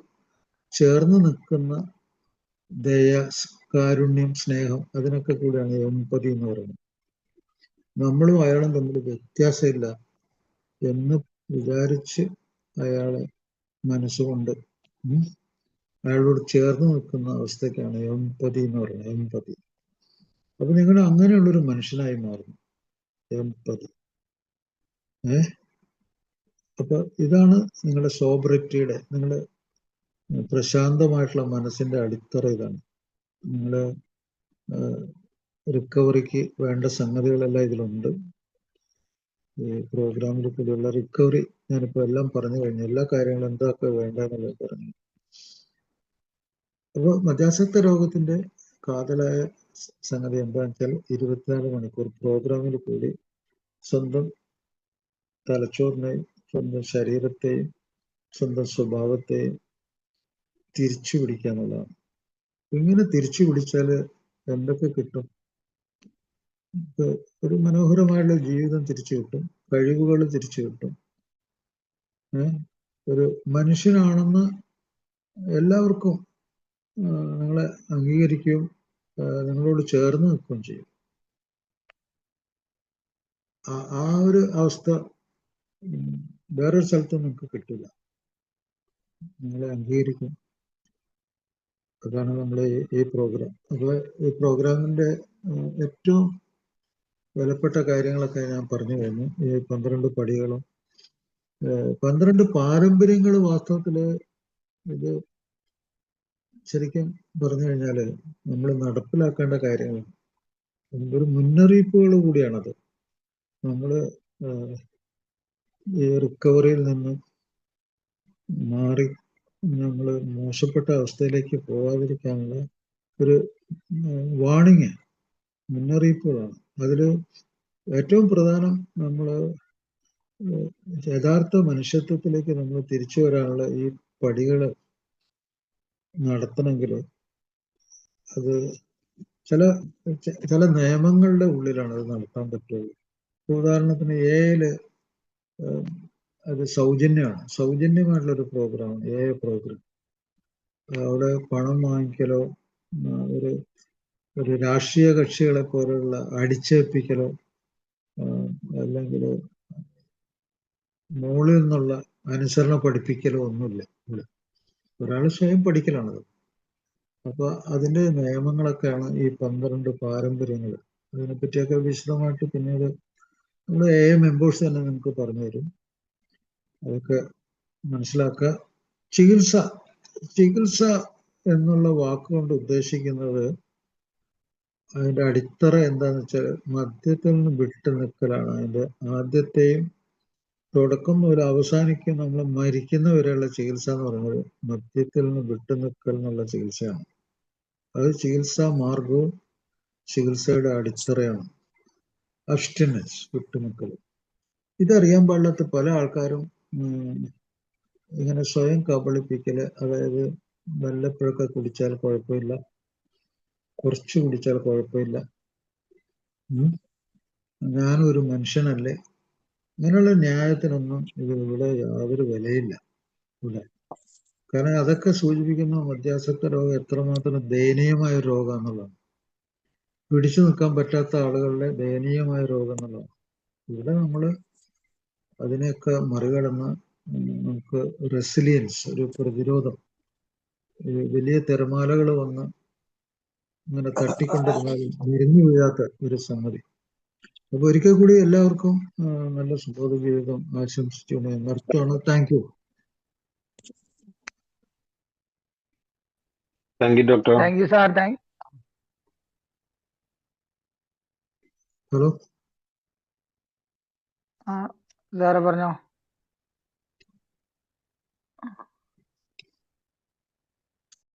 Speaker 1: ചേർന്ന് നിൽക്കുന്ന ദയ, കാരുണ്യം, സ്നേഹം, അതിനൊക്കെ കൂടിയാണ് എമ്പതി എന്ന് പറയുന്നത്. നമ്മളും അയാളും തമ്മിൽ വ്യത്യാസമില്ല എന്ന് വിചാരിച്ച് അയാളെ മനസ്സുകൊണ്ട് അയാളോട് ചേർന്ന് നിൽക്കുന്ന അവസ്ഥയ്ക്കാണ് എമ്പതി എന്ന് പറയുന്നത്. എമ്പതി. അപ്പൊ നിങ്ങൾ അങ്ങനെയുള്ളൊരു മനുഷ്യനായി മാറുന്നു. എമ്പതി. അപ്പൊ ഇതാണ് നിങ്ങളുടെ സോബ്രിറ്റിയുടെ, നിങ്ങളുടെ പ്രശാന്തമായിട്ടുള്ള മനസ്സിന്റെ അടിത്തറ. ഇതാണ് നിങ്ങള് റിക്കവറിക്ക് വേണ്ട സംഗതികളെല്ലാം ഇതിലുണ്ട്. ഈ പ്രോഗ്രാമിൽ കൂടിയുള്ള റിക്കവറി ഞാനിപ്പോ എല്ലാം പറഞ്ഞു കഴിഞ്ഞു. എല്ലാ കാര്യങ്ങളും എന്തൊക്കെ വേണ്ടെന്നുള്ളത് പറഞ്ഞു. അപ്പോൾ മദ്യാസക്ത രോഗത്തിന്റെ കാതലായ സംഗതി എന്താണെന്ന് വെച്ചാൽ 24 മണിക്കൂർ പ്രോഗ്രാമിൽ കൂടി സ്വന്തം തലച്ചോറിനെയും സ്വന്തം ശരീരത്തെയും സ്വന്തം സ്വഭാവത്തെയും തിരിച്ചു പിടിക്കുക എന്നുള്ളതാണ്. ഇങ്ങനെ തിരിച്ചു പിടിച്ചാൽ എന്തൊക്കെ കിട്ടും? ഒരു മനോഹരമായുള്ള ജീവിതം തിരിച്ചു കിട്ടും, കഴിവുകൾ തിരിച്ചു കിട്ടും, ഒരു മനുഷ്യനാണെന്ന് എല്ലാവർക്കും നിങ്ങളെ അംഗീകരിക്കുകയും നിങ്ങളോട് ചേർന്ന് നിൽക്കുകയും ചെയ്യും. ആ ഒരു അവസ്ഥ വേറൊരു സ്ഥലത്തും നിങ്ങൾക്ക് കിട്ടില്ല. നിങ്ങളെ അംഗീകരിക്കും. അതാണ് നമ്മൾ ഈ പ്രോഗ്രാം. അപ്പോൾ ഈ പ്രോഗ്രാമിന്റെ ഏറ്റവും വിലപ്പെട്ട കാര്യങ്ങളൊക്കെ ഞാൻ പറഞ്ഞു കഴിഞ്ഞു. ഈ 12 പടികളും 12 പാരമ്പര്യങ്ങൾ വാസ്തവത്തില് ഇത് ശരിക്കും പറഞ്ഞു കഴിഞ്ഞാല് നമ്മൾ നടപ്പിലാക്കേണ്ട കാര്യങ്ങൾ, ഒരു മുന്നറിയിപ്പുകൾ കൂടിയാണത്. നമ്മള് ഈ റിക്കവറിയിൽ നിന്ന് മാറി നമ്മൾ മോശപ്പെട്ട അവസ്ഥയിലേക്ക് പോകാതിരിക്കാനുള്ള ഒരു വാണിങ്, മുന്നറിയിപ്പുകളാണ്. അതില് ഏറ്റവും പ്രധാനം നമ്മൾ യഥാർത്ഥ മനുഷ്യത്വത്തിലേക്ക് നമ്മൾ തിരിച്ചു വരാനുള്ള ഈ പടികൾ നടത്തണമെങ്കിൽ അത് ചില നിയമങ്ങളുടെ ഉള്ളിലാണ് അത് നടത്താൻ പറ്റുള്ളൂ. ഉദാഹരണത്തിന് എയില് അത് സൗജന്യമായിട്ടുള്ളൊരു പ്രോഗ്രാമാണ് എ പ്രോഗ്രാം. അവിടെ പണം വാങ്ങിക്കലോ ഒരു രാഷ്ട്രീയ കക്ഷികളെ പോലെയുള്ള അടിച്ചേൽപ്പിക്കലോ അല്ലെങ്കിൽ മുകളിൽ നിന്നുള്ള അനുസരണ പഠിപ്പിക്കലോ ഒന്നുമില്ല. ഒരാൾ സ്വയം പഠിക്കലാണത്. അപ്പൊ അതിന്റെ നിയമങ്ങളൊക്കെയാണ് ഈ 12 പാരമ്പര്യങ്ങൾ. അതിനെപ്പറ്റിയൊക്കെ വിശദമായിട്ട് പിന്നീട് നമ്മൾ മെമ്പേഴ്സ് തന്നെ നിങ്ങൾക്ക് പറഞ്ഞു തരും. അതൊക്കെ മനസ്സിലാക്കുക. ചികിത്സ എന്നുള്ള വാക്കുകൊണ്ട് ഉദ്ദേശിക്കുന്നത് അതിന്റെ അടിത്തറ എന്താന്ന് വെച്ചാൽ മദ്യത്തിൽ നിന്ന് വിട്ടു നിൽക്കലാണ്. അതിന്റെ ആദ്യത്തെയും തുടക്കം മുതൽ അവസാനിക്കും നമ്മൾ മരിക്കുന്ന വരെയുള്ള ചികിത്സ എന്ന് പറയുന്നത് മദ്യത്തിൽ നിന്ന് വിട്ടുനിൽക്കൽ എന്നുള്ള ചികിത്സയാണ്. അത് ചികിത്സാ മാർഗവും ചികിത്സയുടെ അടിത്തറയാണ്. അബ്സ്റ്റിനൻസ്, വിട്ടുനിൽക്കൽ. ഇതറിയാൻ പാടില്ലാത്ത പല ആൾക്കാരും ഇങ്ങനെ സ്വയം കബളിപ്പിക്കല്, അതായത് വല്ലപ്പോഴൊക്കെ കുടിച്ചാൽ കുഴപ്പമില്ല, കുറച്ച് കുടിച്ചാൽ കുഴപ്പമില്ല, ഞാനൊരു മനുഷ്യനല്ലേ, അങ്ങനെയുള്ള ന്യായത്തിനൊന്നും ഇവിടെ യാതൊരു വിലയില്ല ഇവിടെ. കാരണം അതൊക്കെ സൂചിപ്പിക്കുന്ന മദ്യാസക്ത രോഗം എത്രമാത്രം ദയനീയമായ ഒരു രോഗം എന്നുള്ളതാണ്. പിടിച്ചു നിൽക്കാൻ പറ്റാത്ത ആളുകളുടെ ദയനീയമായ രോഗം എന്നുള്ളതാണ്. ഇവിടെ നമ്മൾ അതിനെയൊക്കെ മറികടന്ന് നമുക്ക് റെസിലിയൻസ്, ഒരു പ്രതിരോധം വലിയ തിരമാലകൾ വന്ന് ഇങ്ങനെ തട്ടിക്കൊണ്ടിരുന്നാൽ മുറിഞ്ഞു വീഴാത്ത ഒരു സംഗതി. അപ്പൊ ഒരിക്കൽ കൂടി എല്ലാവർക്കും നല്ല സുബോധ ജീവിതം ആശംസിച്ചുകൊണ്ട് നിർത്തുകയാണ്. Thank you.
Speaker 3: Thank you doctor.
Speaker 4: Thank you sir.
Speaker 1: Hello
Speaker 4: sir പറഞ്ഞോ.